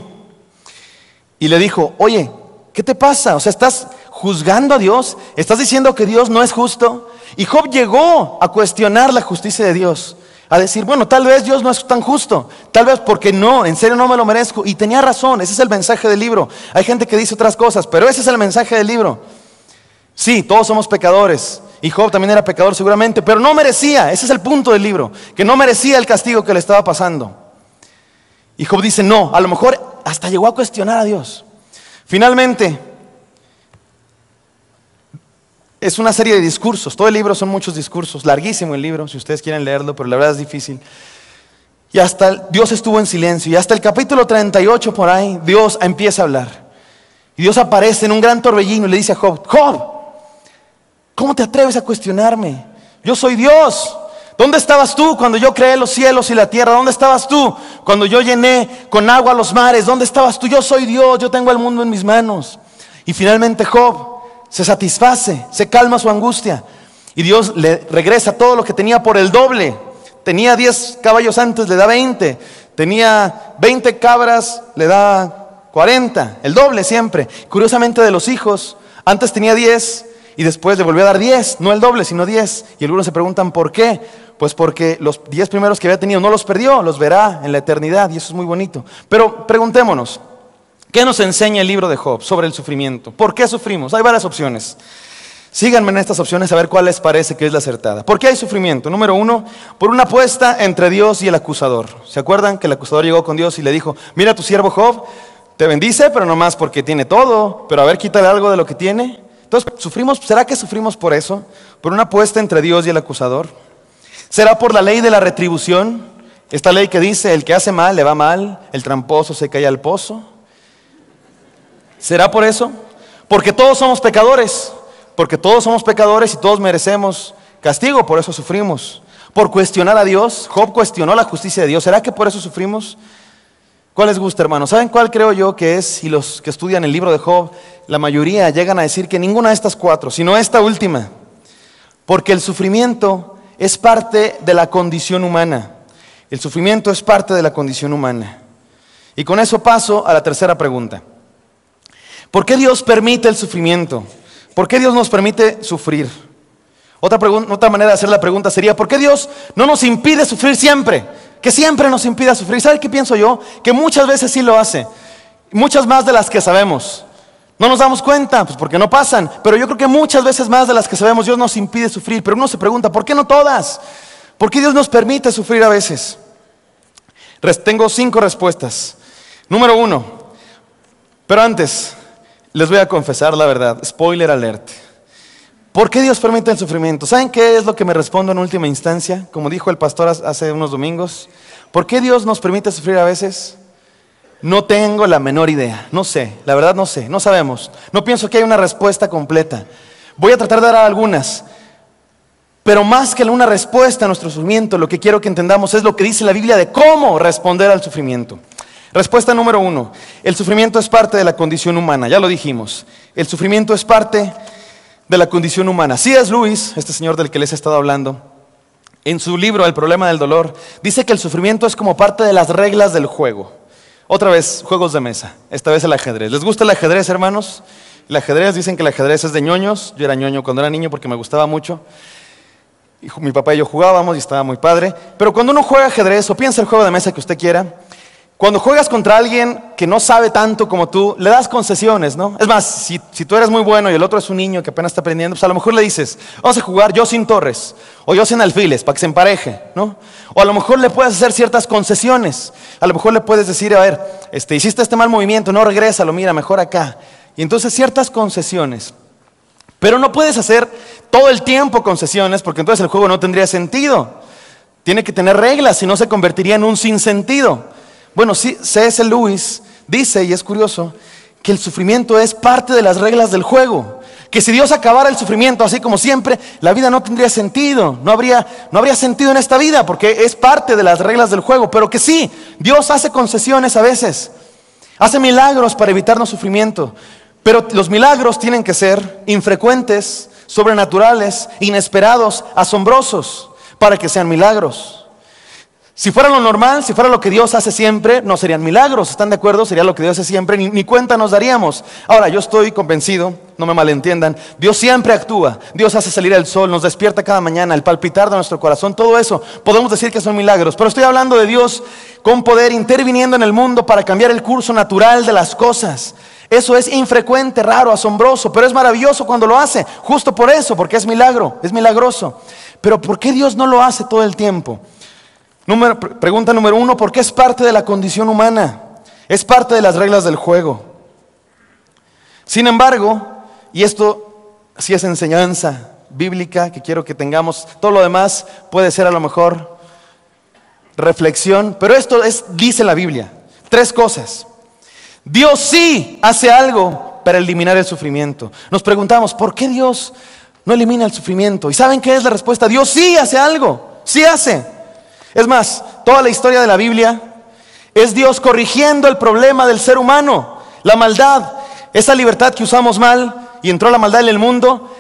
y le dijo, oye, ¿qué te pasa? O sea, ¿estás juzgando a Dios? ¿Estás diciendo que Dios no es justo? Y Job llegó a cuestionar la justicia de Dios. A decir, bueno, tal vez Dios no es tan justo, tal vez porque no, en serio no me lo merezco. Y tenía razón, ese es el mensaje del libro. Hay gente que dice otras cosas, pero ese es el mensaje del libro. Sí, todos somos pecadores, y Job también era pecador seguramente, pero no merecía, ese es el punto del libro, que no merecía el castigo que le estaba pasando. Y Job dice, no, a lo mejor hasta llegó a cuestionar a Dios. Finalmente, es una serie de discursos, todo el libro son muchos discursos, larguísimo el libro, si ustedes quieren leerlo, pero la verdad es difícil. Y hasta Dios estuvo en silencio, y hasta el capítulo 38 por ahí, Dios empieza a hablar. Y Dios aparece en un gran torbellino y le dice a Job, Job, ¿cómo te atreves a cuestionarme? Yo soy Dios. ¿Dónde estabas tú cuando yo creé los cielos y la tierra? ¿Dónde estabas tú cuando yo llené con agua los mares? ¿Dónde estabas tú? Yo soy Dios, yo tengo el mundo en mis manos. Y finalmente Job se satisface, se calma su angustia y Dios le regresa todo lo que tenía por el doble. Tenía 10 caballos antes, le da 20. Tenía 20 cabras, le da 40, el doble siempre. Curiosamente de los hijos, antes tenía 10 y después le volvió a dar 10, no el doble sino 10. Y algunos se preguntan ¿por qué? Pues porque los 10 primeros que había tenido no los perdió, los verá en la eternidad y eso es muy bonito. Pero preguntémonos, ¿qué nos enseña el libro de Job sobre el sufrimiento? ¿Por qué sufrimos? Hay varias opciones. Síganme en estas opciones a ver cuál les parece que es la acertada. ¿Por qué hay sufrimiento? Número 1, por una apuesta entre Dios y el acusador. ¿Se acuerdan que el acusador llegó con Dios y le dijo, mira tu siervo Job, te bendice, pero nomás porque tiene todo, pero a ver, quítale algo de lo que tiene? Entonces, ¿sufrimos? ¿Será que sufrimos por eso? ¿Por una apuesta entre Dios y el acusador? ¿Será por la ley de la retribución? Esta ley que dice, el que hace mal le va mal, el tramposo se cae al pozo. ¿Será por eso? Porque todos somos pecadores. Porque todos somos pecadores y todos merecemos castigo, por eso sufrimos. Por cuestionar a Dios, Job cuestionó la justicia de Dios. ¿Será que por eso sufrimos? ¿Cuál les gusta, hermanos? ¿Saben cuál creo yo que es? Y los que estudian el libro de Job, la mayoría llegan a decir que ninguna de estas 4, sino esta última. Porque el sufrimiento es parte de la condición humana. El sufrimiento es parte de la condición humana. Y con eso paso a la tercera pregunta. ¿Por qué Dios permite el sufrimiento? ¿Por qué Dios nos permite sufrir? Otra manera de hacer la pregunta sería, ¿por qué Dios no nos impide sufrir siempre? Que siempre nos impida sufrir. ¿Sabe qué pienso yo? Que muchas veces sí lo hace. Muchas más de las que sabemos. No nos damos cuenta, pues porque no pasan. Pero yo creo que muchas veces más de las que sabemos Dios nos impide sufrir. Pero uno se pregunta, ¿por qué no todas? ¿Por qué Dios nos permite sufrir a veces? Tengo 5 respuestas. Número 1. Pero antes, les voy a confesar la verdad. Spoiler alert. ¿Por qué Dios permite el sufrimiento? ¿Saben qué es lo que me respondo en última instancia? Como dijo el pastor hace unos domingos. ¿Por qué Dios nos permite sufrir a veces? No tengo la menor idea. No sé, la verdad no sé, no sabemos. No pienso que haya una respuesta completa. Voy a tratar de dar algunas. Pero más que una respuesta a nuestro sufrimiento, lo que quiero que entendamos es lo que dice la Biblia de cómo responder al sufrimiento. Respuesta número 1. El sufrimiento es parte de la condición humana. Ya lo dijimos. El sufrimiento es parte de la condición humana. C.S. Lewis, este señor del que les he estado hablando, en su libro El problema del dolor, dice que el sufrimiento es como parte de las reglas del juego. Otra vez, juegos de mesa. Esta vez el ajedrez. ¿Les gusta el ajedrez, hermanos? El ajedrez, dicen que el ajedrez es de ñoños. Yo era ñoño cuando era niño porque me gustaba mucho. Y mi papá y yo jugábamos y estaba muy padre. Pero cuando uno juega ajedrez o piensa el juego de mesa que usted quiera, cuando juegas contra alguien que no sabe tanto como tú, le das concesiones, ¿no? Es más, si tú eres muy bueno y el otro es un niño que apenas está aprendiendo, pues a lo mejor le dices, vamos a jugar yo sin torres, o yo sin alfiles, para que se empareje, ¿no? O a lo mejor le puedes hacer ciertas concesiones. A lo mejor le puedes decir, a ver, hiciste este mal movimiento, no, regrésalo, mira, mejor acá. Y entonces ciertas concesiones. Pero no puedes hacer todo el tiempo concesiones, porque entonces el juego no tendría sentido. Tiene que tener reglas, si no se convertiría en un sinsentido. Bueno, sí, C.S. Lewis dice, y es curioso, que el sufrimiento es parte de las reglas del juego. Que si Dios acabara el sufrimiento así como siempre, la vida no tendría sentido. No habría sentido en esta vida, porque es parte de las reglas del juego. Pero que sí, Dios hace concesiones a veces. Hace milagros para evitarnos sufrimiento. Pero los milagros tienen que ser infrecuentes, sobrenaturales, inesperados, asombrosos, para que sean milagros. Si fuera lo normal, si fuera lo que Dios hace siempre, no serían milagros, ¿están de acuerdo? Sería lo que Dios hace siempre, ni cuenta nos daríamos. Ahora, yo estoy convencido, no me malentiendan, Dios siempre actúa, Dios hace salir el sol, nos despierta cada mañana, el palpitar de nuestro corazón, todo eso, podemos decir que son milagros. Pero estoy hablando de Dios con poder interviniendo en el mundo para cambiar el curso natural de las cosas. Eso es infrecuente, raro, asombroso, pero es maravilloso cuando lo hace, justo por eso, porque es milagro, es milagroso. Pero ¿por qué Dios no lo hace todo el tiempo? Pregunta número 1, ¿por qué es parte de la condición humana? Es parte de las reglas del juego. Sin embargo, y esto sí es enseñanza bíblica que quiero que tengamos, todo lo demás puede ser a lo mejor reflexión, pero esto dice la Biblia, 3 cosas. Dios sí hace algo para eliminar el sufrimiento. Nos preguntamos, ¿por qué Dios no elimina el sufrimiento? ¿Y saben qué es la respuesta? Dios sí hace algo, sí hace. Es más, toda la historia de la Biblia es Dios corrigiendo el problema del ser humano, la maldad, esa libertad que usamos mal y entró la maldad en el mundo.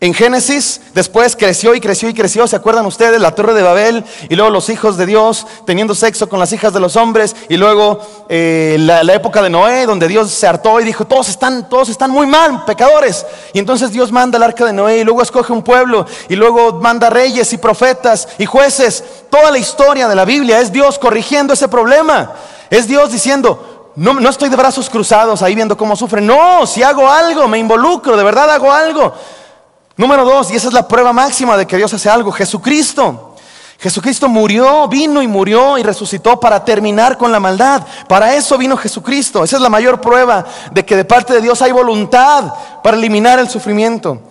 En Génesis, después creció y creció y creció. ¿Se acuerdan ustedes? La Torre de Babel, y luego los hijos de Dios teniendo sexo con las hijas de los hombres, y luego la época de Noé, donde Dios se hartó y dijo, todos están muy mal, pecadores. Y entonces Dios manda el arca de Noé, y luego escoge un pueblo, y luego manda reyes y profetas y jueces. Toda la historia de la Biblia es Dios corrigiendo ese problema. Es Dios diciendo, no estoy de brazos cruzados ahí viendo cómo sufren. No, si hago algo, me involucro, de verdad hago algo. Número 2, y esa es la prueba máxima de que Dios hace algo, Jesucristo. Jesucristo vino y resucitó para terminar con la maldad. Para eso vino Jesucristo. Esa es la mayor prueba de que de parte de Dios hay voluntad para eliminar el sufrimiento.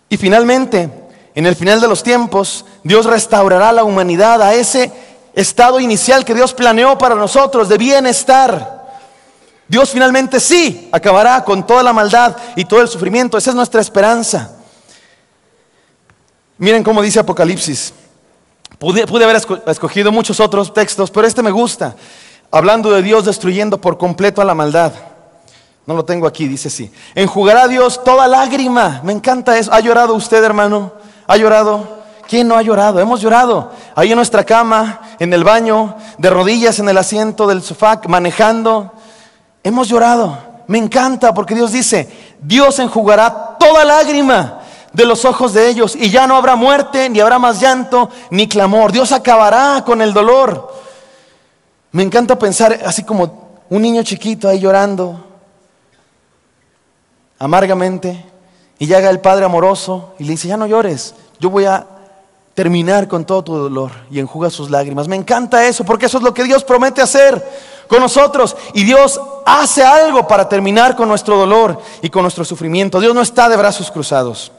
Y finalmente, en el final de los tiempos, Dios restaurará a la humanidad a ese estado inicial que Dios planeó para nosotros de bienestar. Dios finalmente sí acabará con toda la maldad y todo el sufrimiento. Esa es nuestra esperanza. Miren cómo dice Apocalipsis. Pude haber escogido muchos otros textos, pero este me gusta. Hablando de Dios destruyendo por completo a la maldad. No lo tengo aquí, dice así. Enjugará Dios toda lágrima. Me encanta eso. ¿Ha llorado usted, hermano? ¿Ha llorado? ¿Quién no ha llorado? Hemos llorado. Ahí en nuestra cama, en el baño, de rodillas en el asiento del sofá, manejando. Hemos llorado. Me encanta porque Dios dice, Dios enjugará toda lágrima de los ojos de ellos, y ya no habrá muerte, ni habrá más llanto, ni clamor. Dios acabará con el dolor. Me encanta pensar así como un niño chiquito ahí llorando amargamente, y llega el Padre amoroso y le dice, ya no llores, yo voy a terminar con todo tu dolor, y enjuga sus lágrimas. Me encanta eso, porque eso es lo que Dios promete hacer. con nosotros. Y Dios hace algo para terminar con nuestro dolor y con nuestro sufrimiento. Dios no está de brazos cruzados.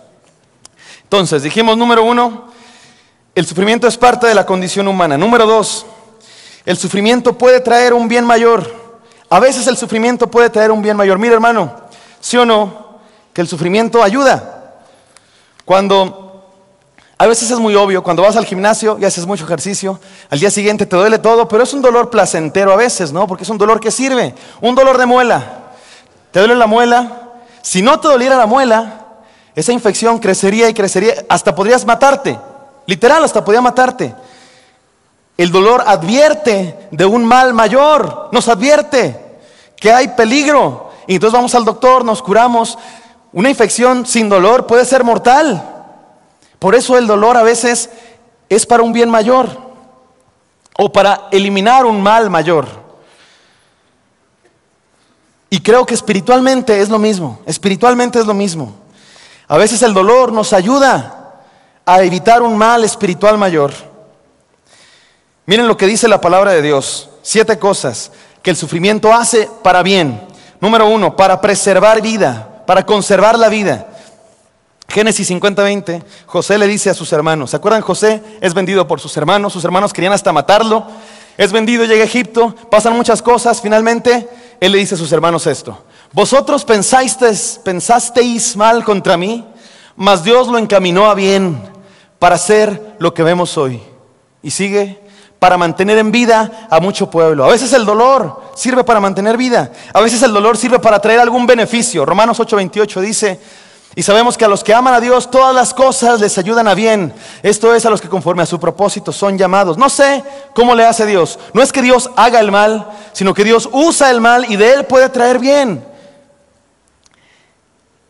Entonces, dijimos, número 1, el sufrimiento es parte de la condición humana. Número 2, el sufrimiento puede traer un bien mayor. A veces el sufrimiento puede traer un bien mayor. Mira, hermano, ¿sí o no? Que el sufrimiento ayuda. A veces es muy obvio, cuando vas al gimnasio y haces mucho ejercicio, al día siguiente te duele todo, pero es un dolor placentero a veces, ¿no? Porque es un dolor que sirve. Un dolor de muela. ¿Te duele la muela? Si no te doliera la muela, esa infección crecería y crecería, hasta podrías matarte. Literal, hasta podría matarte. El dolor advierte de un mal mayor, nos advierte que hay peligro. Y entonces vamos al doctor, nos curamos. Una infección sin dolor puede ser mortal. Por eso el dolor a veces es para un bien mayor o para eliminar un mal mayor. Y creo que espiritualmente es lo mismo. Espiritualmente es lo mismo. A veces el dolor nos ayuda a evitar un mal espiritual mayor. Miren lo que dice la palabra de Dios. 7 cosas que el sufrimiento hace para bien. Número 1, para preservar vida, para conservar la vida. Génesis 50:20, José le dice a sus hermanos, ¿se acuerdan? José es vendido por sus hermanos querían hasta matarlo, es vendido, llega a Egipto, pasan muchas cosas, finalmente él le dice a sus hermanos esto: vosotros pensasteis mal contra mí, mas Dios lo encaminó a bien para hacer lo que vemos hoy. Y sigue, para mantener en vida a mucho pueblo. A veces el dolor sirve para mantener vida, a veces el dolor sirve para traer algún beneficio. Romanos 8:28 dice: y sabemos que a los que aman a Dios todas las cosas les ayudan a bien. Esto es, a los que conforme a su propósito son llamados. No sé cómo le hace Dios. No es que Dios haga el mal, sino que Dios usa el mal y de él puede traer bien,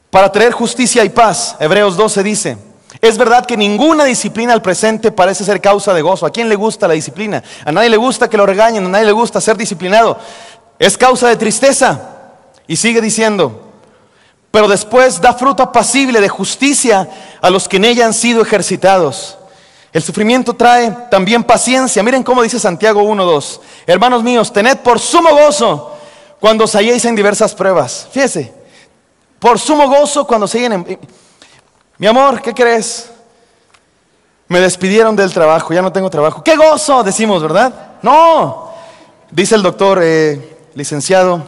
para traer justicia y paz. Hebreos 12 dice: es verdad que ninguna disciplina al presente parece ser causa de gozo. ¿A quién le gusta la disciplina? A nadie le gusta que lo regañen, a nadie le gusta ser disciplinado. Es causa de tristeza. Y sigue diciendo: pero después da fruto apacible de justicia a los que en ella han sido ejercitados. El sufrimiento trae también paciencia. Miren cómo dice Santiago 1:2. Hermanos míos, tened por sumo gozo cuando os halléis en diversas pruebas. Fíjese, por sumo gozo cuando se hallen en... Mi amor, ¿qué crees? Me despidieron del trabajo, ya no tengo trabajo. ¡Qué gozo! Decimos, ¿verdad? No. Dice el doctor, licenciado,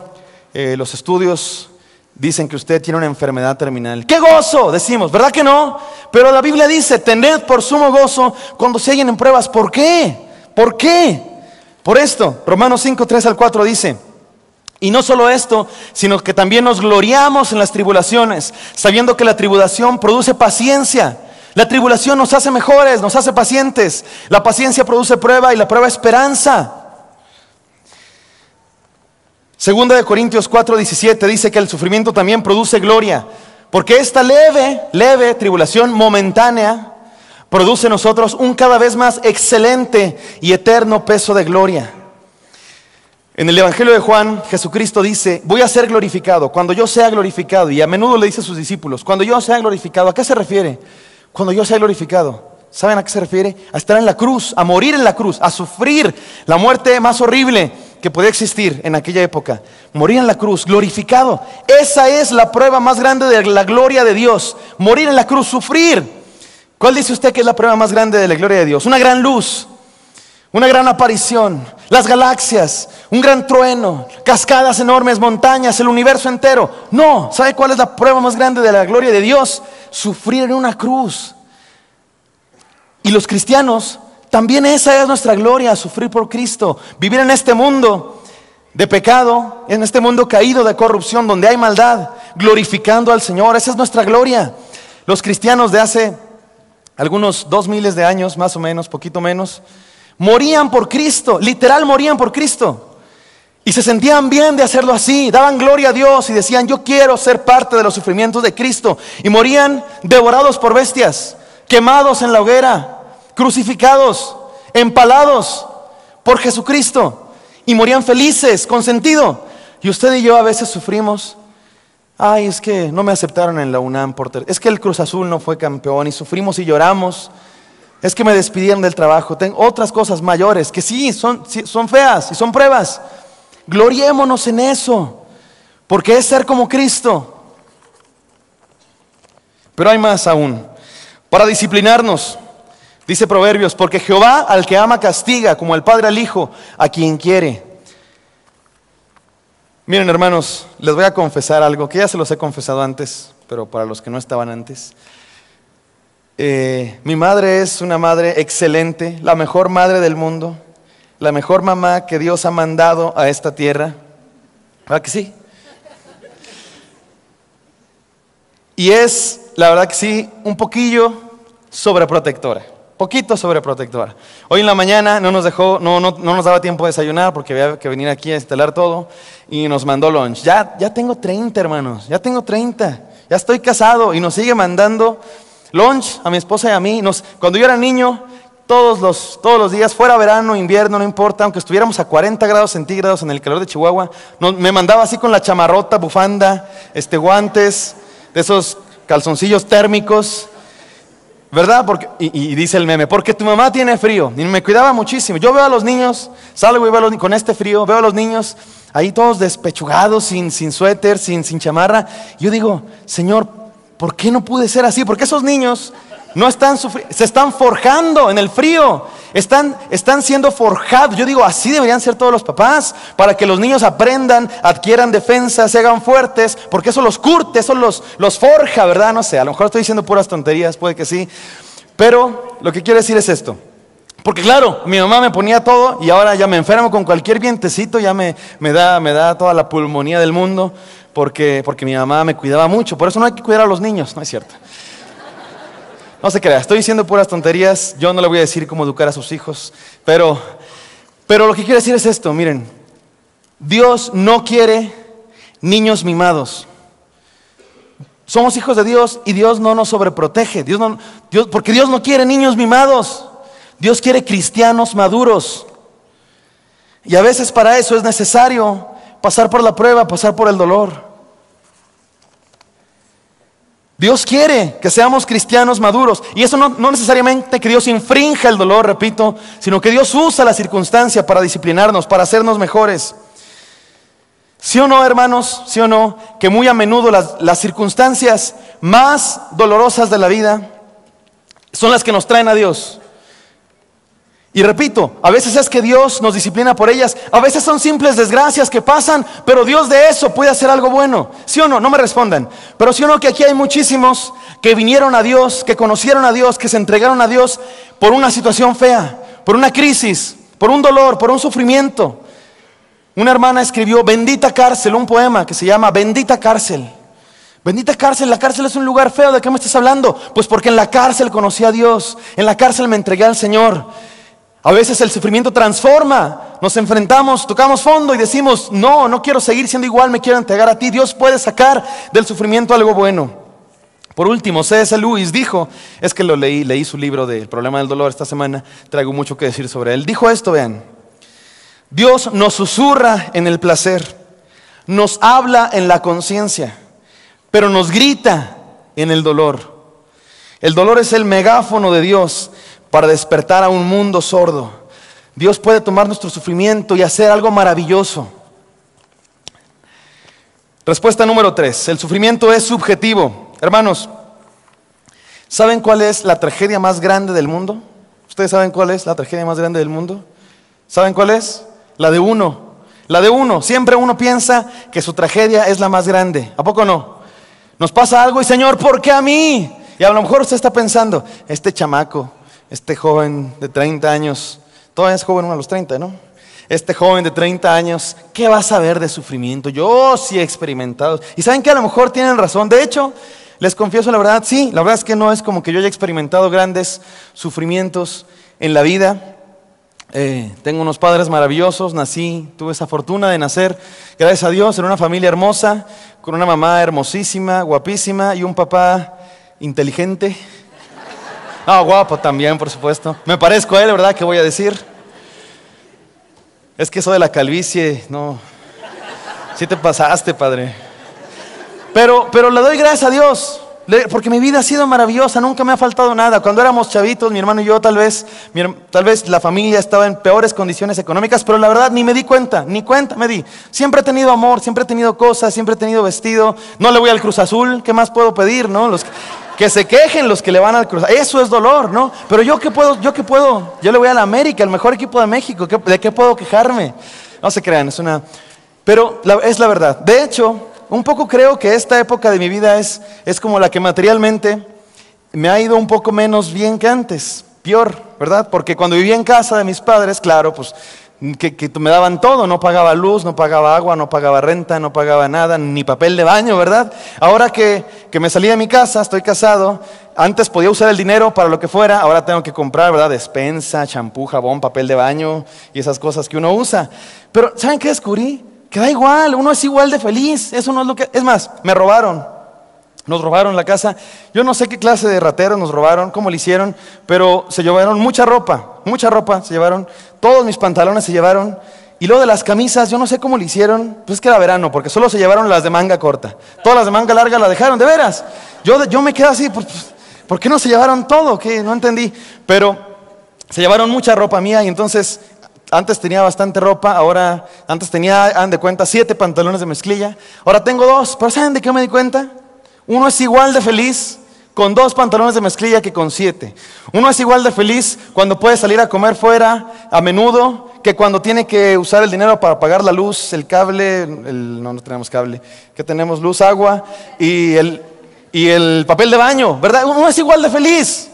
los estudios dicen que usted tiene una enfermedad terminal. ¡Qué gozo! Decimos, ¿verdad que no? Pero la Biblia dice: tened por sumo gozo cuando se hallen en pruebas. ¿Por qué? ¿Por qué? Por esto, Romanos 5:3-4 dice: y no solo esto, sino que también nos gloriamos en las tribulaciones, sabiendo que la tribulación produce paciencia. La tribulación nos hace mejores, nos hace pacientes. La paciencia produce prueba y la prueba esperanza. Segunda de Corintios 4:17 dice que el sufrimiento también produce gloria, porque esta leve tribulación momentánea produce en nosotros un cada vez más excelente y eterno peso de gloria. En el Evangelio de Juan, Jesucristo dice: voy a ser glorificado cuando yo sea glorificado. Y a menudo le dice a sus discípulos: cuando yo sea glorificado. ¿A qué se refiere? Cuando yo sea glorificado. ¿Saben a qué se refiere? A estar en la cruz, a morir en la cruz, a sufrir la muerte más horrible que podía existir en aquella época. Morir en la cruz, glorificado. Esa es la prueba más grande de la gloria de Dios. Morir en la cruz, sufrir. ¿Cuál dice usted que es la prueba más grande de la gloria de Dios? Una gran luz, una gran aparición, las galaxias, un gran trueno, cascadas enormes, montañas, el universo entero. No, ¿sabe cuál es la prueba más grande de la gloria de Dios? Sufrir en una cruz. Y los cristianos, también esa es nuestra gloria, sufrir por Cristo. Vivir en este mundo de pecado, en este mundo caído de corrupción, donde hay maldad, glorificando al Señor. Esa es nuestra gloria. Los cristianos de hace algunos 2000 de años, más o menos, poquito menos, morían por Cristo, literal morían por Cristo. Y se sentían bien de hacerlo así, daban gloria a Dios y decían: yo quiero ser parte de los sufrimientos de Cristo. Y morían devorados por bestias, quemados en la hoguera, crucificados, empalados por Jesucristo. Y morían felices, con sentido. Y usted y yo a veces sufrimos: ay, es que no me aceptaron en la UNAM, es que el Cruz Azul no fue campeón. Y sufrimos y lloramos. Es que me despidieron del trabajo. Tengo otras cosas mayores que sí son feas y son pruebas. Gloriémonos en eso, porque es ser como Cristo. Pero hay más aún. Para disciplinarnos, dice Proverbios, porque Jehová al que ama castiga, como el padre al hijo, a quien quiere. Miren, hermanos, les voy a confesar algo que ya se los he confesado antes, pero para los que no estaban antes. Mi madre es una madre excelente, la mejor madre del mundo, la mejor mamá que Dios ha mandado a esta tierra. ¿Verdad que sí? Y es, la verdad que sí, un poquillo sobreprotectora. Poquito sobreprotectora. Hoy en la mañana no nos daba tiempo de desayunar porque había que venir aquí a instalar todo y nos mandó lunch. Ya tengo 30, hermanos, ya tengo 30. Ya estoy casado y nos sigue mandando lunch a mi esposa y a mí. Cuando yo era niño, todos los días, fuera verano, invierno, no importa, aunque estuviéramos a 40 grados centígrados en el calor de Chihuahua, me mandaba así con la chamarrota, bufanda, guantes, de esos calzoncillos térmicos, ¿verdad? Y dice el meme, porque tu mamá tiene frío. Y me cuidaba muchísimo. Yo veo a los niños, salgo y veo con este frío, veo a los niños ahí todos despechugados, sin suéter, sin chamarra. Yo digo, Señor, ¿por qué no pude ser así? Porque esos niños no están sufriendo, se están forjando en el frío, están siendo forjados. Yo digo, así deberían ser todos los papás, para que los niños aprendan, adquieran defensa, se hagan fuertes, porque eso los curte, eso los forja, ¿verdad? No sé, a lo mejor estoy diciendo puras tonterías, puede que sí, pero lo que quiero decir es esto. Porque claro, mi mamá me ponía todo y ahora ya me enfermo con cualquier vientecito, ya me da toda la pulmonía del mundo, porque mi mamá me cuidaba mucho. Por eso no hay que cuidar a los niños, no es cierto. No se crea, estoy diciendo puras tonterías. Yo no le voy a decir cómo educar a sus hijos, pero lo que quiero decir es esto. Miren, Dios no quiere niños mimados. Somos hijos de Dios y Dios no nos sobreprotege. Porque Dios no quiere niños mimados. Dios quiere cristianos maduros. Y a veces para eso es necesario pasar por la prueba, pasar por el dolor. Dios quiere que seamos cristianos maduros. Y eso no necesariamente que Dios infrinja el dolor, repito, sino que Dios usa la circunstancia para disciplinarnos, para hacernos mejores. ¿Sí o no, hermanos? ¿Sí o no? Que muy a menudo las circunstancias más dolorosas de la vida son las que nos traen a Dios. Y repito, a veces es que Dios nos disciplina por ellas, a veces son simples desgracias que pasan, pero Dios de eso puede hacer algo bueno. ¿Sí o no? No me respondan. Pero sí o no que aquí hay muchísimos que vinieron a Dios, que conocieron a Dios, que se entregaron a Dios por una situación fea, por una crisis, por un dolor, por un sufrimiento. Una hermana escribió Bendita Cárcel, un poema que se llama Bendita Cárcel. Bendita cárcel, la cárcel es un lugar feo. ¿De qué me estás hablando? Pues porque en la cárcel conocí a Dios, en la cárcel me entregué al Señor. A veces el sufrimiento transforma, nos enfrentamos, tocamos fondo y decimos, no quiero seguir siendo igual, me quiero entregar a ti. Dios puede sacar del sufrimiento algo bueno. Por último, C.S. Lewis dijo, es que lo leí su libro de El problema del dolor esta semana, traigo mucho que decir sobre él. Dijo esto, vean, Dios nos susurra en el placer, nos habla en la conciencia, pero nos grita en el dolor. El dolor es el megáfono de Dios para despertar a un mundo sordo. Dios puede tomar nuestro sufrimiento y hacer algo maravilloso. Respuesta número 3. El sufrimiento es subjetivo. Hermanos, ¿saben cuál es la tragedia más grande del mundo? ¿Ustedes saben cuál es la tragedia más grande del mundo? ¿Saben cuál es? La de uno. La de uno. Siempre uno piensa que su tragedia es la más grande. ¿A poco no? Nos pasa algo y Señor, ¿por qué a mí? Y a lo mejor usted está pensando, este chamaco, este joven de 30 años, todavía es joven a los 30, ¿no? Este joven de 30 años, ¿qué va a saber de sufrimiento? Yo sí he experimentado. Y saben que a lo mejor tienen razón. De hecho, les confieso la verdad, sí, la verdad es que no es como que yo haya experimentado grandes sufrimientos en la vida. Tengo unos padres maravillosos, tuve esa fortuna de nacer, gracias a Dios, en una familia hermosa, con una mamá hermosísima, guapísima y un papá inteligente. Guapo también, por supuesto. Me parezco a él, ¿verdad? ¿Qué voy a decir? Es que eso de la calvicie, no. Sí te pasaste, padre. Pero le doy gracias a Dios. Porque mi vida ha sido maravillosa, nunca me ha faltado nada. Cuando éramos chavitos, mi hermano y yo, tal vez la familia estaba en peores condiciones económicas, pero la verdad ni me di cuenta, ni cuenta me di. Siempre he tenido amor, siempre he tenido cosas, siempre he tenido vestido. No le voy al Cruz Azul, ¿qué más puedo pedir, no? Que se quejen los que le van al Cruz Azul, eso es dolor, ¿no? Pero yo qué puedo, yo le voy a la América, el mejor equipo de México, ¿de qué puedo quejarme? No se crean, pero es la verdad. De hecho, un poco creo que esta época de mi vida es como la que materialmente me ha ido un poco menos bien que antes, peor, ¿verdad? Porque cuando vivía en casa de mis padres, claro, pues que me daban todo, no pagaba luz, no pagaba agua, no pagaba renta, no pagaba nada, ni papel de baño, ¿verdad? Ahora que me salí de mi casa, estoy casado, antes podía usar el dinero para lo que fuera, ahora tengo que comprar, ¿verdad? Despensa, champú, jabón, papel de baño y esas cosas que uno usa. Pero ¿saben qué descubrí? Que da igual, uno es igual de feliz, eso no es lo que... Es más, nos robaron la casa, yo no sé qué clase de rateros nos robaron, cómo lo hicieron, pero se llevaron mucha ropa se llevaron, todos mis pantalones se llevaron, y luego de las camisas, yo no sé cómo lo hicieron, pues es que era verano, porque solo se llevaron las de manga corta, todas las de manga larga las dejaron, de veras, yo me quedé así, ¿por qué no se llevaron todo? ¿Qué? No entendí, pero se llevaron mucha ropa mía, y entonces... Antes tenía bastante ropa, antes tenía, hagan de cuenta, 7 pantalones de mezclilla. Ahora tengo 2, pero ¿saben de qué me di cuenta? Uno es igual de feliz con 2 pantalones de mezclilla que con 7. Uno es igual de feliz cuando puede salir a comer fuera a menudo que cuando tiene que usar el dinero para pagar la luz, el cable, no tenemos cable, que tenemos luz, agua y el papel de baño, ¿verdad? Uno es igual de feliz.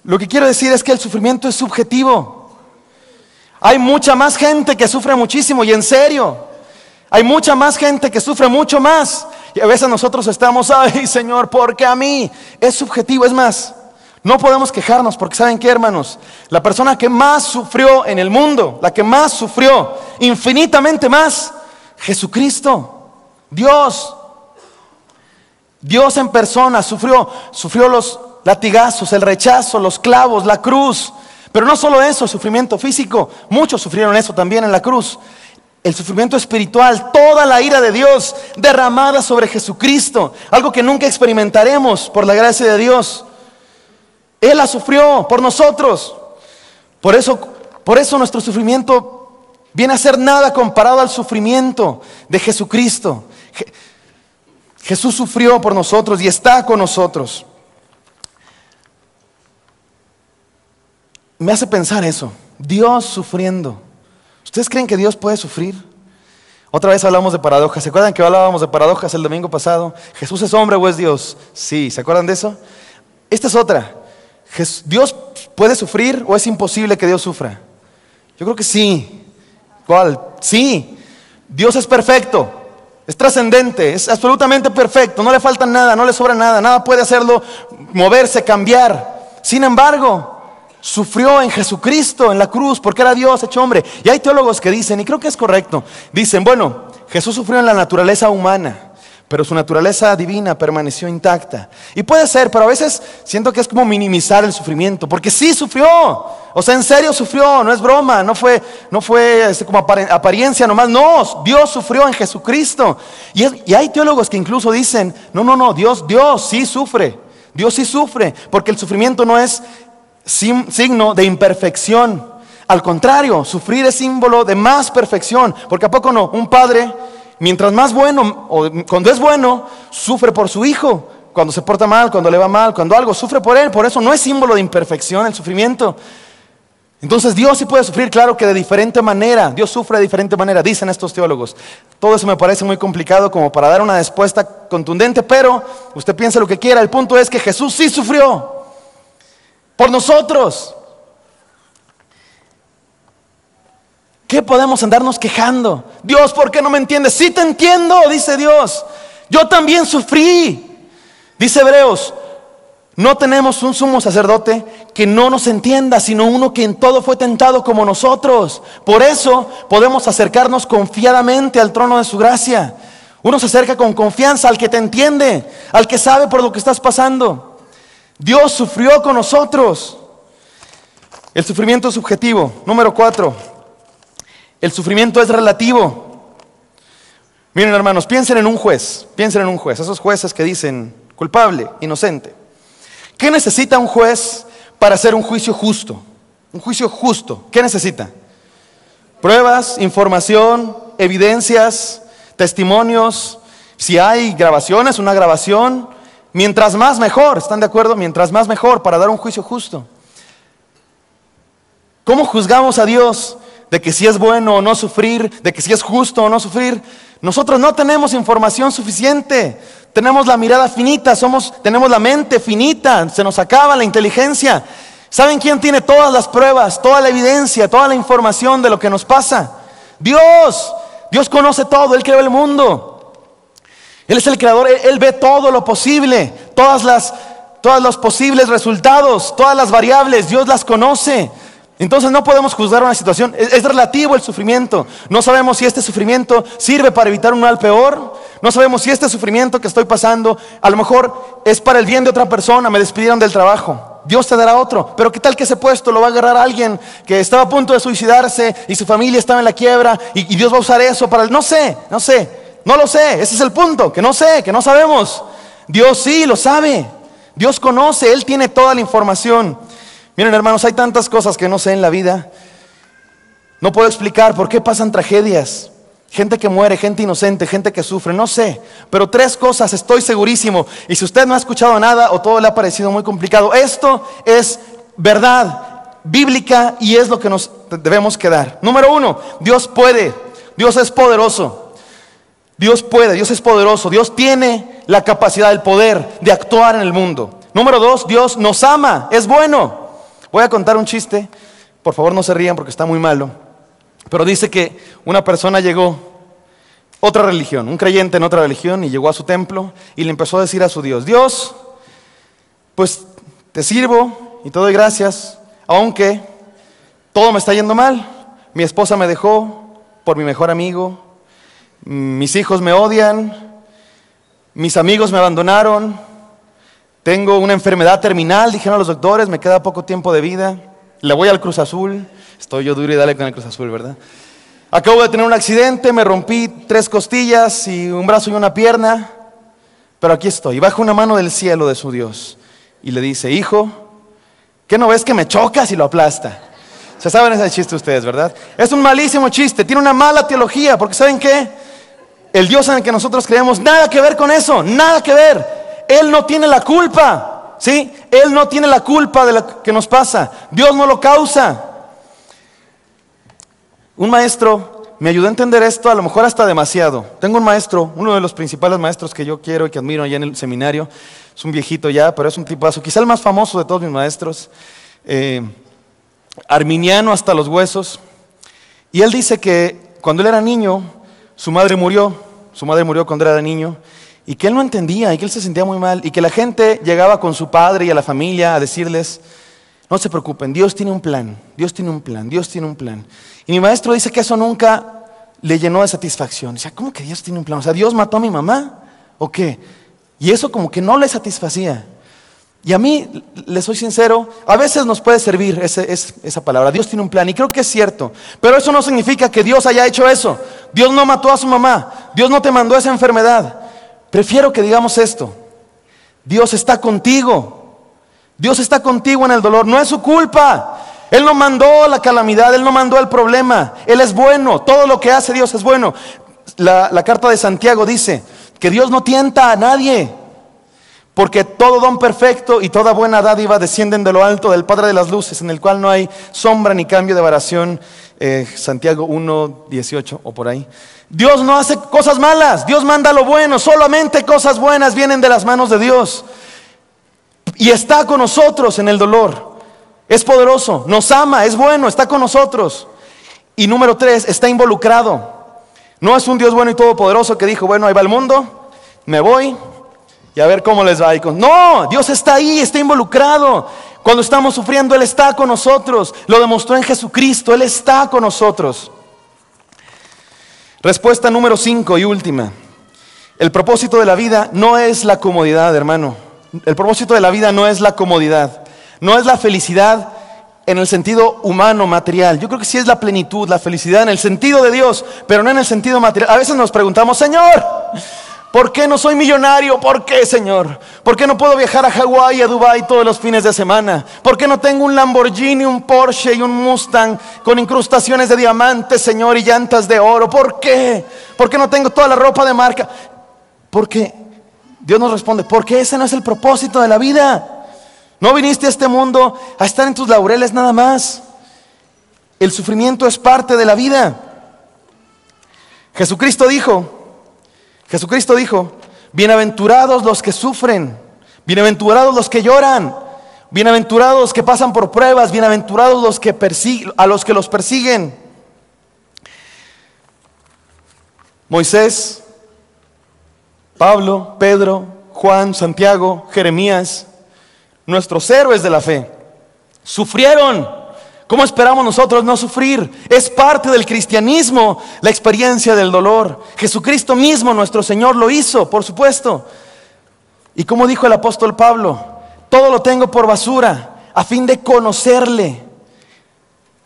Lo que quiero decir es que el sufrimiento es subjetivo. Hay mucha más gente que sufre muchísimo, y en serio, hay mucha más gente que sufre mucho más. Y a veces nosotros estamos, ay Señor, ¿por qué a mí? Es subjetivo, es más, no podemos quejarnos porque ¿saben qué, hermanos? La persona que más sufrió en el mundo, la que más sufrió, infinitamente más, Jesucristo, Dios en persona, sufrió los latigazos, el rechazo, los clavos, la cruz. Pero no solo eso, sufrimiento físico, muchos sufrieron eso también en la cruz. El sufrimiento espiritual, toda la ira de Dios derramada sobre Jesucristo, algo que nunca experimentaremos por la gracia de Dios. Él la sufrió por nosotros. Por eso nuestro sufrimiento viene a ser nada comparado al sufrimiento de Jesucristo. Jesús sufrió por nosotros y está con nosotros. Me hace pensar eso, Dios sufriendo. ¿Ustedes creen que Dios puede sufrir? Otra vez hablamos de paradojas. ¿Se acuerdan que hablábamos de paradojas el domingo pasado? ¿Jesús es hombre o es Dios? Sí, ¿se acuerdan de eso? Esta es otra. ¿Dios puede sufrir o es imposible que Dios sufra? Yo creo que sí. ¿Cuál? Sí. Dios es perfecto, es trascendente, es absolutamente perfecto, no le falta nada, no le sobra nada, nada puede hacerlo moverse, cambiar. Sin embargo, sufrió en Jesucristo, en la cruz, porque era Dios hecho hombre. Y hay teólogos que dicen, y creo que es correcto, dicen, bueno, Jesús sufrió en la naturaleza humana, pero su naturaleza divina permaneció intacta. Y puede ser, pero a veces siento que es como minimizar el sufrimiento, porque sí sufrió, o sea, en serio sufrió, no es broma, no fue como apariencia nomás, no, Dios sufrió en Jesucristo. Y hay teólogos que incluso dicen, no, Dios sí sufre, porque el sufrimiento no es signo de imperfección. Al contrario, sufrir es símbolo de más perfección. Porque ¿a poco no? Un padre, mientras más bueno, o cuando es bueno, sufre por su hijo. Cuando se porta mal, cuando le va mal, cuando algo, sufre por él. Por eso no es símbolo de imperfección el sufrimiento. Entonces Dios sí puede sufrir, claro que de diferente manera. Dios sufre de diferente manera, dicen estos teólogos. Todo eso me parece muy complicado como para dar una respuesta contundente, pero usted piensa lo que quiera. El punto es que Jesús sí sufrió por nosotros. ¿Qué podemos andarnos quejando? Dios, ¿por qué no me entiendes? Sí te entiendo, dice Dios. Yo también sufrí. Dice Hebreos, no tenemos un sumo sacerdote que no nos entienda, sino uno que en todo fue tentado como nosotros. Por eso podemos acercarnos confiadamente al trono de su gracia. Uno se acerca con confianza al que te entiende, al que sabe por lo que estás pasando. Dios sufrió con nosotros. El sufrimiento es subjetivo. Número 4. El sufrimiento es relativo. Miren, hermanos, piensen en un juez, esos jueces que dicen culpable, inocente. ¿Qué necesita un juez para hacer un juicio justo? Un juicio justo, ¿qué necesita? Pruebas, información, evidencias, testimonios. Si hay grabaciones, una grabación. Mientras más mejor, ¿están de acuerdo? Mientras más mejor para dar un juicio justo. ¿Cómo juzgamos a Dios de que si es bueno o no sufrir, de que si es justo o no sufrir? Nosotros no tenemos información suficiente. Tenemos la mirada finita, tenemos la mente finita, se nos acaba la inteligencia. ¿Saben quién tiene todas las pruebas, toda la evidencia, toda la información de lo que nos pasa? Dios. Dios conoce todo, Él creó el mundo. Él es el creador, Él ve todo lo posible, todos los posibles resultados, todas las variables, Dios las conoce. Entonces no podemos juzgar una situación, es relativo el sufrimiento. No sabemos si este sufrimiento sirve para evitar un mal peor. No sabemos si este sufrimiento que estoy pasando a lo mejor es para el bien de otra persona, me despidieron del trabajo. Dios te dará otro, pero ¿qué tal que ese puesto lo va a agarrar a alguien que estaba a punto de suicidarse y su familia estaba en la quiebra y Dios va a usar eso para no lo sé, ese es el punto, que no sabemos. Dios sí lo sabe, Dios conoce, Él tiene toda la información. Miren, hermanos, hay tantas cosas que no sé en la vida. No puedo explicar por qué pasan tragedias. Gente que muere, gente inocente, gente que sufre, no sé. Pero 3 cosas estoy segurísimo. Y si usted no ha escuchado nada o todo le ha parecido muy complicado, esto es verdad bíblica y es lo que nos debemos quedar. Número 1, Dios puede. Dios es poderoso. Dios puede, Dios es poderoso. Dios tiene la capacidad, el poder de actuar en el mundo. Número 2, Dios nos ama, es bueno. Voy a contar un chiste. Por favor no se rían porque está muy malo. Pero dice que una persona llegó, otra religión, un creyente en otra religión, y llegó a su templo y le empezó a decir a su Dios: Dios, pues te sirvo y te doy gracias, aunque todo me está yendo mal. Mi esposa me dejó por mi mejor amigo, mis hijos me odian, mis amigos me abandonaron, tengo una enfermedad terminal, dijeron los doctores, me queda poco tiempo de vida, le voy al Cruz Azul. Estoy yo duro y dale con el Cruz Azul, ¿verdad? Acabo de tener un accidente, me rompí 3 costillas y un brazo y una pierna, pero aquí estoy. Y baja una mano del cielo de su Dios y le dice: hijo, ¿qué no ves que me chocas? Y lo aplasta. Se saben ese chiste ustedes, ¿verdad? Es un malísimo chiste, tiene una mala teología, porque ¿saben qué? El Dios en el que nosotros creemos, nada que ver con eso, nada que ver. Él no tiene la culpa, ¿sí? Él no tiene la culpa de lo que nos pasa. Dios no lo causa. Un maestro me ayudó a entender esto, a lo mejor hasta demasiado. Tengo un maestro, uno de los principales maestros que yo quiero y que admiro allá en el seminario. Es un viejito ya, pero es un tipazo, quizá el más famoso de todos mis maestros. Arminiano hasta los huesos. Y él dice que cuando él era niño, su madre murió cuando él era niño, y que él no entendía, y que él se sentía muy mal, y que la gente llegaba con su padre y a la familia a decirles: no se preocupen, Dios tiene un plan, Dios tiene un plan, Dios tiene un plan. Y mi maestro dice que eso nunca le llenó de satisfacción. O sea, ¿cómo que Dios tiene un plan? O sea, ¿Dios mató a mi mamá? ¿O qué? Y eso como que no le satisfacía. Y a mí, le soy sincero, a veces nos puede servir esa palabra, Dios tiene un plan, y creo que es cierto. Pero eso no significa que Dios haya hecho eso. Dios no mató a su mamá, Dios no te mandó esa enfermedad. Prefiero que digamos esto: Dios está contigo. Dios está contigo en el dolor, no es su culpa. Él no mandó la calamidad, Él no mandó el problema. Él es bueno, todo lo que hace Dios es bueno. La carta de Santiago dice que Dios no tienta a nadie, porque todo don perfecto y toda buena dádiva descienden de lo alto del Padre de las luces, en el cual no hay sombra ni cambio de variación. Santiago 1:18 o por ahí. Dios no hace cosas malas, Dios manda lo bueno, solamente cosas buenas vienen de las manos de Dios. Y está con nosotros en el dolor. Es poderoso, nos ama, es bueno, está con nosotros. Y número 3, está involucrado. No es un Dios bueno y todopoderoso que dijo: bueno, ahí va el mundo, me voy y a ver cómo les va. No, Dios está ahí, está involucrado. Cuando estamos sufriendo, Él está con nosotros. Lo demostró en Jesucristo, Él está con nosotros. Respuesta número 5 y última. El propósito de la vida no es la comodidad, hermano. El propósito de la vida no es la comodidad, no es la felicidad en el sentido humano, material. Yo creo que sí es la plenitud, la felicidad en el sentido de Dios, pero no en el sentido material. A veces nos preguntamos, Señor, ¿por qué no soy millonario? ¿Por qué, Señor? ¿Por qué no puedo viajar a Hawái y a Dubái todos los fines de semana? ¿Por qué no tengo un Lamborghini, un Porsche y un Mustang con incrustaciones de diamantes, Señor, y llantas de oro? ¿Por qué? ¿Por qué no tengo toda la ropa de marca? Porque Dios nos responde, porque ese no es el propósito de la vida. No viniste a este mundo a estar en tus laureles nada más. El sufrimiento es parte de la vida. Jesucristo dijo, bienaventurados los que sufren, bienaventurados los que lloran, bienaventurados los que pasan por pruebas, bienaventurados los que a los que los persiguen. Moisés, Pablo, Pedro, Juan, Santiago, Jeremías, nuestros héroes de la fe, sufrieron. ¿Cómo esperamos nosotros no sufrir? Es parte del cristianismo la experiencia del dolor. Jesucristo mismo, nuestro Señor, lo hizo, por supuesto. Y como dijo el apóstol Pablo, todo lo tengo por basura a fin de conocerle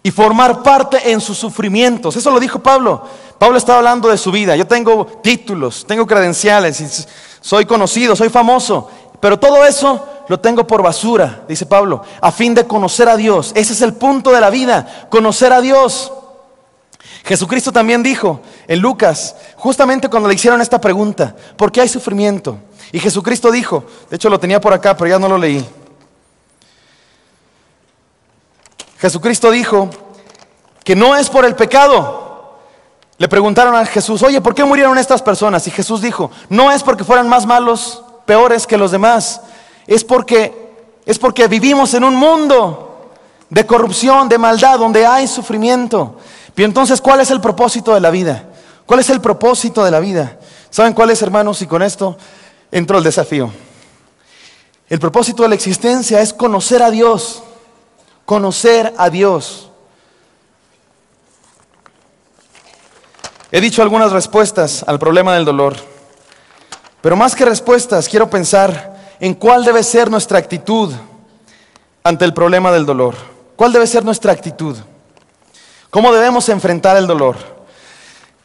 y formar parte en sus sufrimientos. Eso lo dijo Pablo. Pablo estaba hablando de su vida. Yo tengo títulos, tengo credenciales, soy conocido, soy famoso, pero todo eso lo tengo por basura, dice Pablo, a fin de conocer a Dios. Ese es el punto de la vida, conocer a Dios. Jesucristo también dijo en Lucas, justamente cuando le hicieron esta pregunta, ¿por qué hay sufrimiento? Y Jesucristo dijo, de hecho lo tenía por acá, pero ya no lo leí. Jesucristo dijo que no es por el pecado. Le preguntaron a Jesús, oye, ¿por qué murieron estas personas? Y Jesús dijo, no es porque fueran más malos, peores que los demás. Es porque vivimos en un mundo de corrupción, de maldad, donde hay sufrimiento. Pero entonces, ¿cuál es el propósito de la vida? ¿Cuál es el propósito de la vida? ¿Saben cuál es, hermanos? Y con esto entro al desafío. El propósito de la existencia es conocer a Dios. Conocer a Dios. He dicho algunas respuestas al problema del dolor. Pero más que respuestas, quiero pensar en cuál debe ser nuestra actitud ante el problema del dolor. ¿Cuál debe ser nuestra actitud? ¿Cómo debemos enfrentar el dolor?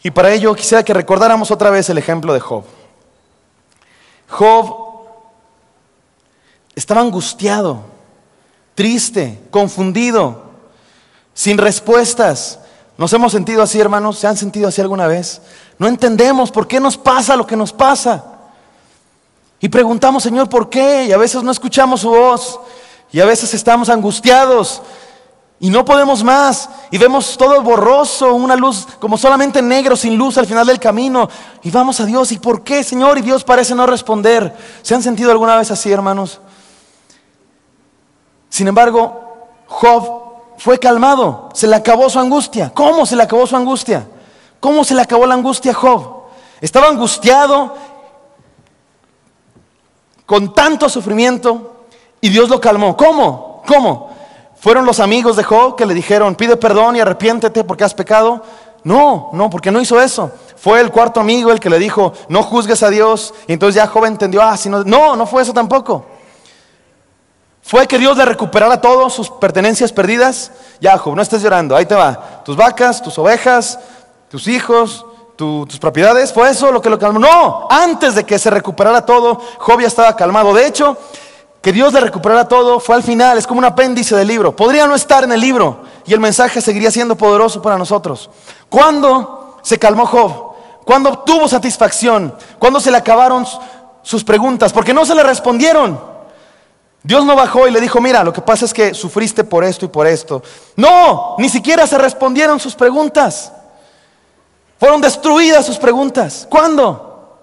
Y para ello quisiera que recordáramos otra vez el ejemplo de Job. Job estaba angustiado, triste, confundido, sin respuestas. ¿Nos hemos sentido así, hermanos? ¿Se han sentido así alguna vez? No entendemos por qué nos pasa lo que nos pasa. Y preguntamos, Señor, ¿por qué? Y a veces no escuchamos su voz. Y a veces estamos angustiados. Y no podemos más. Y vemos todo borroso, una luz como solamente negro, sin luz al final del camino. Y vamos a Dios. ¿Y por qué, Señor? Y Dios parece no responder. ¿Se han sentido alguna vez así, hermanos? Sin embargo, Job fue calmado. Se le acabó su angustia. ¿Cómo se le acabó su angustia? ¿Cómo se le acabó la angustia a Job? Estaba angustiado, con tanto sufrimiento, y Dios lo calmó. ¿Cómo? ¿Cómo? ¿Fueron los amigos de Job que le dijeron, pide perdón y arrepiéntete porque has pecado? No, porque no hizo eso. Fue el cuarto amigo el que le dijo, no juzgues a Dios. Y entonces ya Job entendió, no fue eso tampoco. Fue que Dios le recuperara todas sus pertenencias perdidas. Ya, Job, no estés llorando, ahí te va. Tus vacas, tus ovejas, tus hijos, tus propiedades. ¿Fue eso lo que lo calmó? No, antes de que se recuperara todo, Job ya estaba calmado. De hecho, que Dios le recuperara todo fue al final, es como un apéndice del libro. Podría no estar en el libro y el mensaje seguiría siendo poderoso para nosotros. ¿Cuándo se calmó Job? ¿Cuándo obtuvo satisfacción? ¿Cuándo se le acabaron sus preguntas? Porque no se le respondieron. Dios no bajó y le dijo, mira, lo que pasa es que sufriste por esto y por esto. No, ni siquiera se respondieron sus preguntas. Fueron destruidas sus preguntas. ¿Cuándo?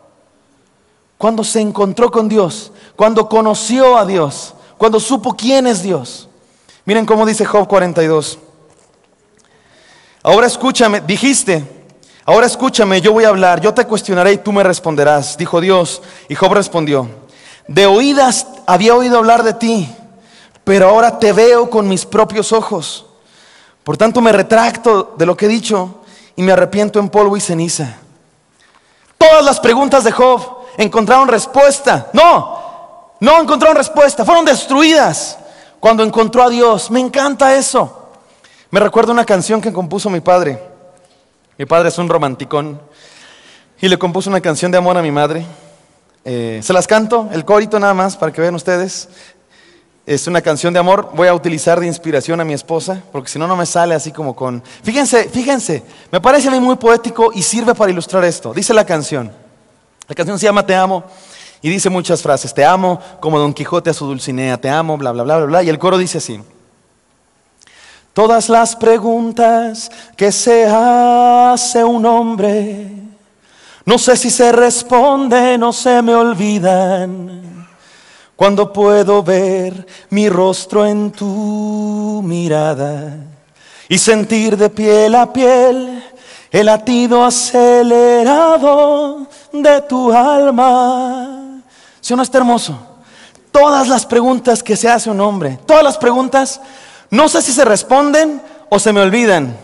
Cuando se encontró con Dios, cuando conoció a Dios, cuando supo quién es Dios. Miren cómo dice Job 42. Ahora escúchame, dijiste, ahora escúchame, yo voy a hablar, yo te cuestionaré y tú me responderás, dijo Dios. Y Job respondió, de oídas había oído hablar de ti, pero ahora te veo con mis propios ojos. Por tanto me retracto de lo que he dicho y me arrepiento en polvo y ceniza. Todas las preguntas de Job encontraron respuesta. No encontraron respuesta, fueron destruidas cuando encontró a Dios. Me encanta eso. Me recuerda una canción que compuso mi padre. Mi padre es un romanticón y le compuso una canción de amor a mi madre. Se las canto, el corito nada más para que vean ustedes. Es una canción de amor. Voy a utilizar de inspiración a mi esposa, porque si no, no me sale así como con... Fíjense, me parece a mí muy poético y sirve para ilustrar esto. Dice la canción. La canción se llama Te amo y dice muchas frases. Te amo como Don Quijote a su Dulcinea. Te amo, bla, bla, bla, bla, bla. Y el coro dice así. Todas las preguntas que se hace un hombre, no sé si se responden o se me olvidan. Cuando puedo ver mi rostro en tu mirada y sentir de piel a piel el latido acelerado de tu alma. ¿Sí o no está hermoso? Todas las preguntas que se hace un hombre, todas las preguntas, no sé si se responden o se me olvidan.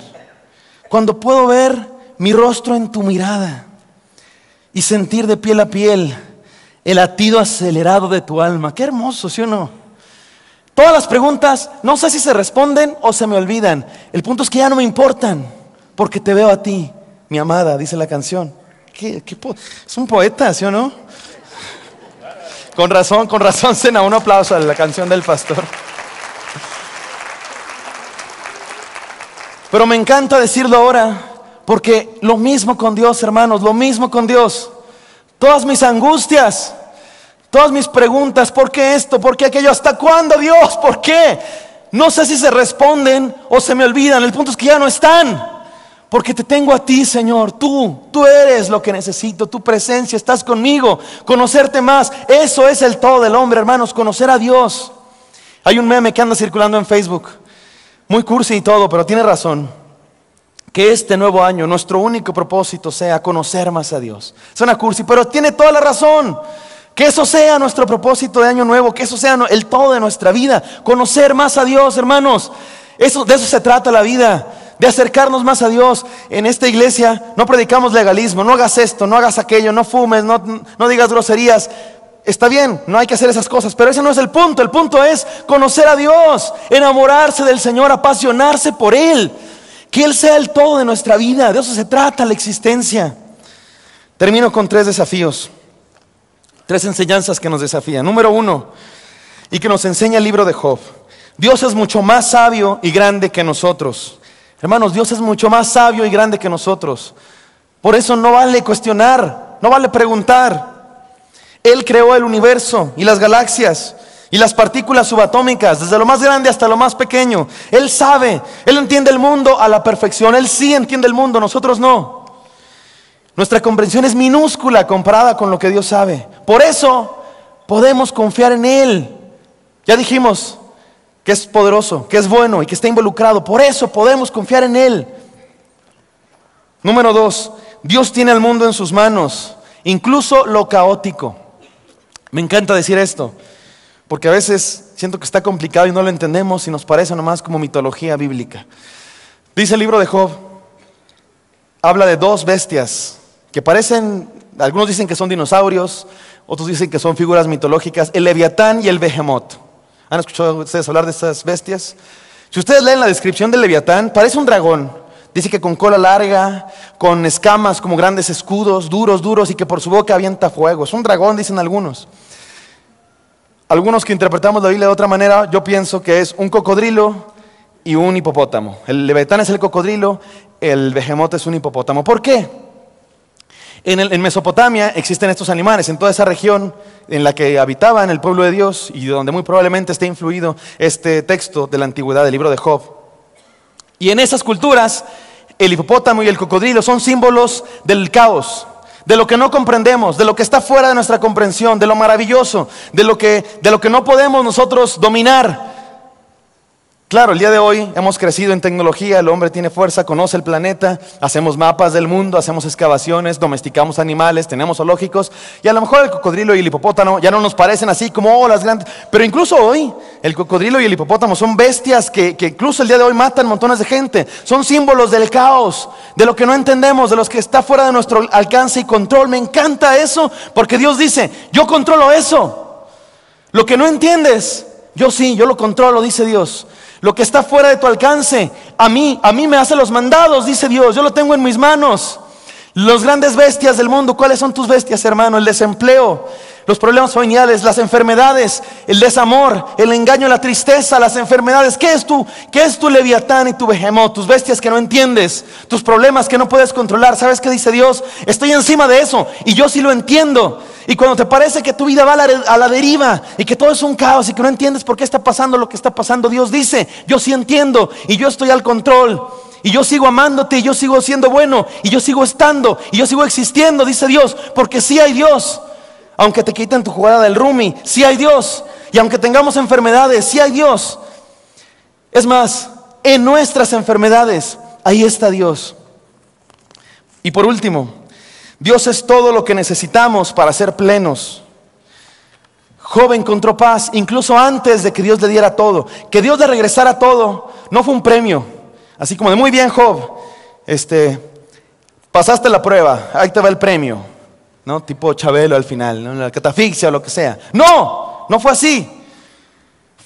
Cuando puedo ver mi rostro en tu mirada y sentir de piel a piel el latido acelerado de tu alma. Qué hermoso, ¿sí o no? Todas las preguntas, no sé si se responden o se me olvidan. El punto es que ya no me importan, porque te veo a ti, mi amada, dice la canción. Es un poeta, ¿sí o no? Con razón, Sena, un aplauso a la canción del pastor. Pero me encanta decirlo ahora, porque lo mismo con Dios, hermanos, lo mismo con Dios. Todas mis angustias, todas mis preguntas, ¿por qué esto? ¿Por qué aquello? ¿Hasta cuándo, Dios? ¿Por qué? No sé si se responden o se me olvidan. El punto es que ya no están, porque te tengo a ti, Señor. Tú eres lo que necesito, tu presencia, estás conmigo. Conocerte más, eso es el todo del hombre, hermanos, conocer a Dios. Hay un meme que anda circulando en Facebook, muy cursi y todo, pero tiene razón. Que este nuevo año nuestro único propósito sea conocer más a Dios. Suena cursi, pero tiene toda la razón. Que eso sea nuestro propósito de año nuevo, que eso sea el todo de nuestra vida. Conocer más a Dios, hermanos. De eso se trata la vida, de acercarnos más a Dios. En esta iglesia no predicamos legalismo. No hagas esto, no hagas aquello, no fumes, no digas groserías. Está bien, no hay que hacer esas cosas, pero ese no es el punto. El punto es conocer a Dios, enamorarse del Señor, apasionarse por Él. Que Él sea el todo de nuestra vida. De eso se trata la existencia. Termino con 3 desafíos, 3 enseñanzas que nos desafían. Número 1, y que nos enseña el libro de Job. Dios es mucho más sabio y grande que nosotros. Hermanos, Dios es mucho más sabio y grande que nosotros. Por eso no vale cuestionar, no vale preguntar. Él creó el universo y las galaxias y las partículas subatómicas, desde lo más grande hasta lo más pequeño. Él sabe, Él entiende el mundo a la perfección. Él sí entiende el mundo, nosotros no. Nuestra comprensión es minúscula comparada con lo que Dios sabe. Por eso podemos confiar en Él. Ya dijimos que es poderoso, que es bueno y que está involucrado. Por eso podemos confiar en Él. Número 2, Dios tiene el mundo en sus manos, incluso lo caótico. Me encanta decir esto, porque a veces siento que está complicado y no lo entendemos y nos parece nomás como mitología bíblica. Dice el libro de Job, habla de 2 bestias que parecen, algunos dicen que son dinosaurios, otros dicen que son figuras mitológicas, el Leviatán y el Behemoth. ¿Han escuchado ustedes hablar de estas bestias? Si ustedes leen la descripción del Leviatán, parece un dragón. Dice que con cola larga, con escamas como grandes escudos, duros, y que por su boca avienta fuego. Es un dragón, dicen algunos. Algunos que interpretamos la Biblia de otra manera, yo pienso que es un cocodrilo y un hipopótamo. El Leviatán es el cocodrilo, el Behemoth es un hipopótamo. ¿Por qué? En Mesopotamia existen estos animales, en toda esa región en la que habitaban el pueblo de Dios y donde muy probablemente esté influido este texto de la antigüedad, del libro de Job. Y en esas culturas, el hipopótamo y el cocodrilo son símbolos del caos, de lo que no comprendemos, de lo que está fuera de nuestra comprensión, de lo maravilloso, de lo que no podemos nosotros dominar. Claro, el día de hoy hemos crecido en tecnología, el hombre tiene fuerza, conoce el planeta, hacemos mapas del mundo, hacemos excavaciones, domesticamos animales, tenemos zoológicos, y a lo mejor el cocodrilo y el hipopótamo ya no nos parecen así como las grandes, pero incluso hoy el cocodrilo y el hipopótamo son bestias que incluso el día de hoy matan montones de gente, son símbolos del caos, de lo que no entendemos, de los que está fuera de nuestro alcance y control. Me encanta eso, porque Dios dice, yo controlo eso, lo que no entiendes Yo sí, yo lo controlo, dice Dios. Lo que está fuera de tu alcance, a mí me hace los mandados, dice Dios. Yo lo tengo en mis manos. Los grandes bestias del mundo, ¿cuáles son tus bestias, hermano? El desempleo, los problemas familiares, las enfermedades, el desamor, el engaño, la tristeza, las enfermedades. ¿Qué es tu Leviatán y tu Behemoth? Tus bestias que no entiendes, tus problemas que no puedes controlar. ¿Sabes qué dice Dios? Estoy encima de eso y yo sí lo entiendo. Y cuando te parece que tu vida va a la deriva y que todo es un caos y que no entiendes por qué está pasando lo que está pasando, Dios dice, yo sí entiendo y yo estoy al control. Y yo sigo amándote, y yo sigo siendo bueno, y yo sigo estando, y yo sigo existiendo, dice Dios, porque sí hay Dios. Aunque te quiten tu jugada del Rumi, sí hay Dios. Y aunque tengamos enfermedades, sí hay Dios. Es más, en nuestras enfermedades, ahí está Dios. Y por último, Dios es todo lo que necesitamos para ser plenos. Job encontró paz, incluso antes de que Dios le diera todo. Que Dios le regresara todo, no fue un premio. Así como de muy bien, Job, pasaste la prueba, ahí te va el premio, ¿no? Tipo Chabelo al final, ¿no? La catafixia o lo que sea. No fue así.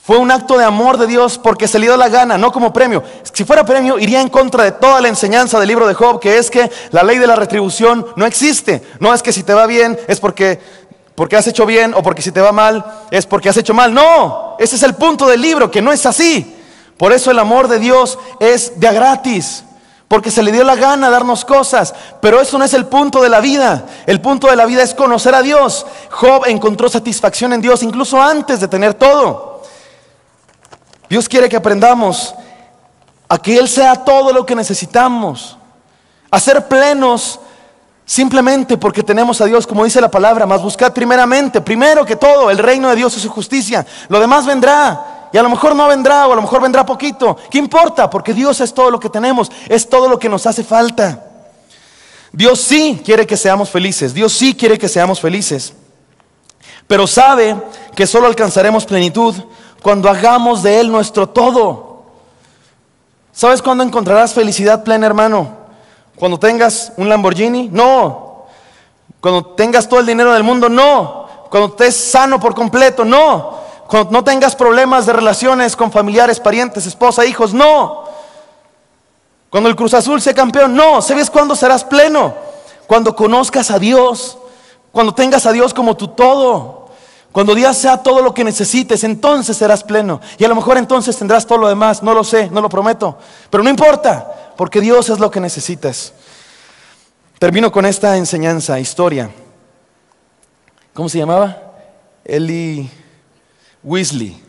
Fue un acto de amor de Dios porque se le dio la gana, no como premio. Si fuera premio, iría en contra de toda la enseñanza del libro de Job, que es que la ley de la retribución no existe. No es que si te va bien es porque has hecho bien, o porque si te va mal es porque has hecho mal. No, ese es el punto del libro, que no es así. Por eso el amor de Dios es de a gratis, porque se le dio la gana darnos cosas. Pero eso no es el punto de la vida. El punto de la vida es conocer a Dios. Job encontró satisfacción en Dios incluso antes de tener todo. Dios quiere que aprendamos a que Él sea todo lo que necesitamos, a ser plenos simplemente porque tenemos a Dios, como dice la palabra. Mas buscad primeramente, primero que todo, el reino de Dios y su justicia. Lo demás vendrá. Y a lo mejor no vendrá, o a lo mejor vendrá poquito. ¿Qué importa? Porque Dios es todo lo que tenemos, es todo lo que nos hace falta. Dios sí quiere que seamos felices, Dios sí quiere que seamos felices. Pero sabe que solo alcanzaremos plenitud cuando hagamos de Él nuestro todo. ¿Sabes cuándo encontrarás felicidad plena, hermano? ¿Cuando tengas un Lamborghini? No. ¿Cuando tengas todo el dinero del mundo? No. ¿Cuando estés sano por completo? No. Cuando no tengas problemas de relaciones con familiares, parientes, esposa, hijos, no. Cuando el Cruz Azul sea campeón, no. ¿Sabes cuándo serás pleno? Cuando conozcas a Dios, cuando tengas a Dios como tu todo, cuando Dios sea todo lo que necesites, entonces serás pleno. Y a lo mejor entonces tendrás todo lo demás, no lo sé, no lo prometo, pero no importa, porque Dios es lo que necesitas. Termino con esta enseñanza, historia. ¿Cómo se llamaba? Eli Weasley,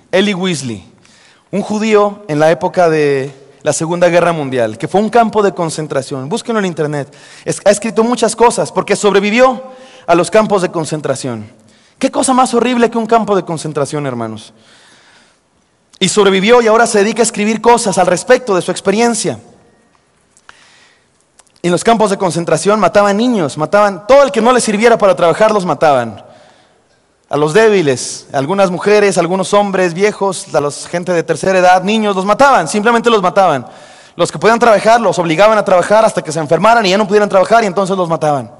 un judío en la época de la Segunda Guerra Mundial, que fue un campo de concentración. Búsquenlo en internet. Ha escrito muchas cosas porque sobrevivió a los campos de concentración. ¿Qué cosa más horrible que un campo de concentración, hermanos? Y sobrevivió y ahora se dedica a escribir cosas al respecto de su experiencia. En los campos de concentración mataban niños, mataban todo el que no les sirviera para trabajar, los mataban. A los débiles, algunas mujeres, algunos hombres viejos, a la gente de tercera edad, niños, los mataban, simplemente los mataban. Los que podían trabajar, los obligaban a trabajar hasta que se enfermaran y ya no pudieran trabajar y entonces los mataban.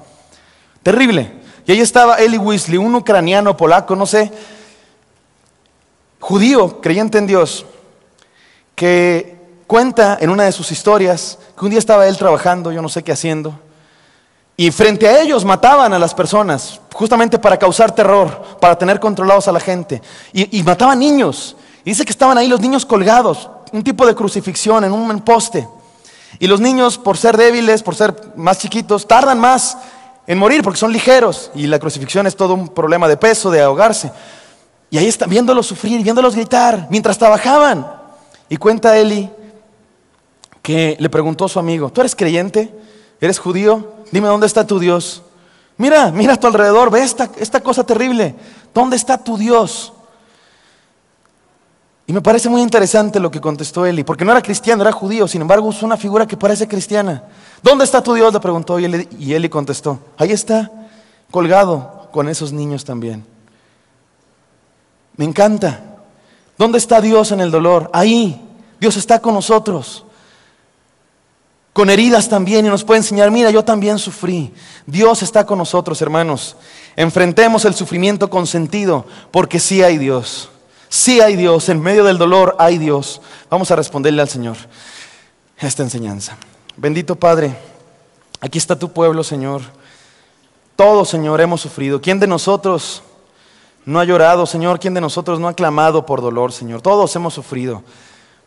Terrible. Y ahí estaba Eli Weasley, un ucraniano, polaco, no sé, judío, creyente en Dios, que cuenta en una de sus historias que un día estaba él trabajando, yo no sé qué haciendo, y frente a ellos mataban a las personas, justamente para causar terror, para tener controlados a la gente. Y mataban niños. Y dice que estaban ahí los niños colgados, un tipo de crucifixión en un poste. Y los niños, por ser débiles, por ser más chiquitos, tardan más en morir porque son ligeros. Y la crucifixión es todo un problema de peso, de ahogarse. Y ahí están viéndolos sufrir, viéndolos gritar, mientras trabajaban. Y cuenta Eli que le preguntó a su amigo: ¿tú eres creyente? ¿Eres judío? Dime, ¿dónde está tu Dios? Mira a tu alrededor, ve esta cosa terrible. ¿Dónde está tu Dios? Y me parece muy interesante lo que contestó Eli, porque no era cristiano, era judío, sin embargo usó una figura que parece cristiana. ¿Dónde está tu Dios?, le preguntó, y Eli contestó: ahí está, colgado con esos niños también. Me encanta. ¿Dónde está Dios en el dolor? Ahí, Dios está con nosotros. Con heridas también, y nos puede enseñar: mira, yo también sufrí. Dios está con nosotros, hermanos. Enfrentemos el sufrimiento con sentido, porque sí hay Dios. Sí hay Dios, en medio del dolor hay Dios. Vamos a responderle al Señor esta enseñanza. Bendito Padre, aquí está tu pueblo, Señor. Todos, Señor, hemos sufrido. ¿Quién de nosotros no ha llorado, Señor? ¿Quién de nosotros no ha clamado por dolor, Señor? Todos hemos sufrido.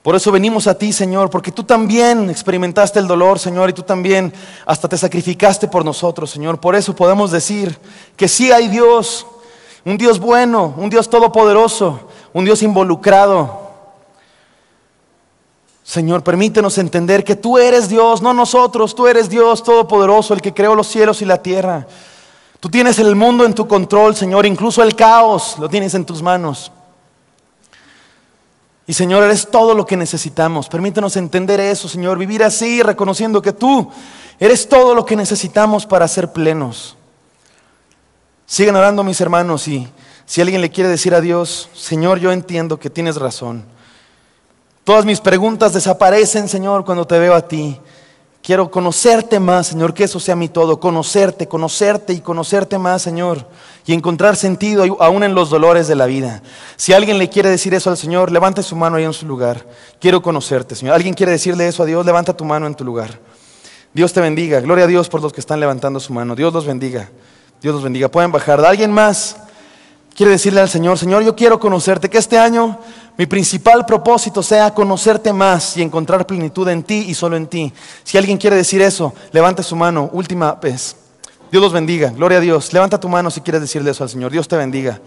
Por eso venimos a ti, Señor, porque tú también experimentaste el dolor, Señor, y tú también hasta te sacrificaste por nosotros, Señor. Por eso podemos decir que sí hay Dios, un Dios bueno, un Dios todopoderoso, un Dios involucrado. Señor, permítenos entender que tú eres Dios, no nosotros. Tú eres Dios todopoderoso, el que creó los cielos y la tierra. Tú tienes el mundo en tu control, Señor, incluso el caos lo tienes en tus manos. Y Señor, eres todo lo que necesitamos. Permítenos entender eso, Señor, vivir así, reconociendo que tú eres todo lo que necesitamos para ser plenos. Sigan orando, mis hermanos, y si alguien le quiere decir a Dios: Señor, yo entiendo que tienes razón. Todas mis preguntas desaparecen, Señor, cuando te veo a ti. Quiero conocerte más, Señor, que eso sea mi todo. Conocerte y conocerte más, Señor. Y encontrar sentido aún en los dolores de la vida. Si alguien le quiere decir eso al Señor, levante su mano ahí en su lugar. Quiero conocerte, Señor. ¿Alguien quiere decirle eso a Dios? Levanta tu mano en tu lugar. Dios te bendiga. Gloria a Dios por los que están levantando su mano. Dios los bendiga. Dios los bendiga. Pueden bajar. ¿Alguien más quiere decirle al Señor: Señor, yo quiero conocerte? Que este año mi principal propósito sea conocerte más y encontrar plenitud en ti y solo en ti. Si alguien quiere decir eso, levante su mano. Última vez. Dios los bendiga. Gloria a Dios. Levanta tu mano si quieres decirle eso al Señor. Dios te bendiga.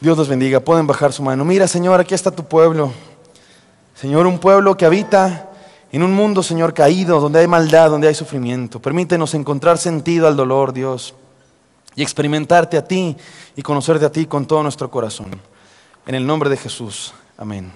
Dios los bendiga. Pueden bajar su mano. Mira, Señor, aquí está tu pueblo. Señor, un pueblo que habita en un mundo, Señor, caído, donde hay maldad, donde hay sufrimiento. Permítenos encontrar sentido al dolor, Dios, y experimentarte a ti y conocerte a ti con todo nuestro corazón. En el nombre de Jesús. Amén.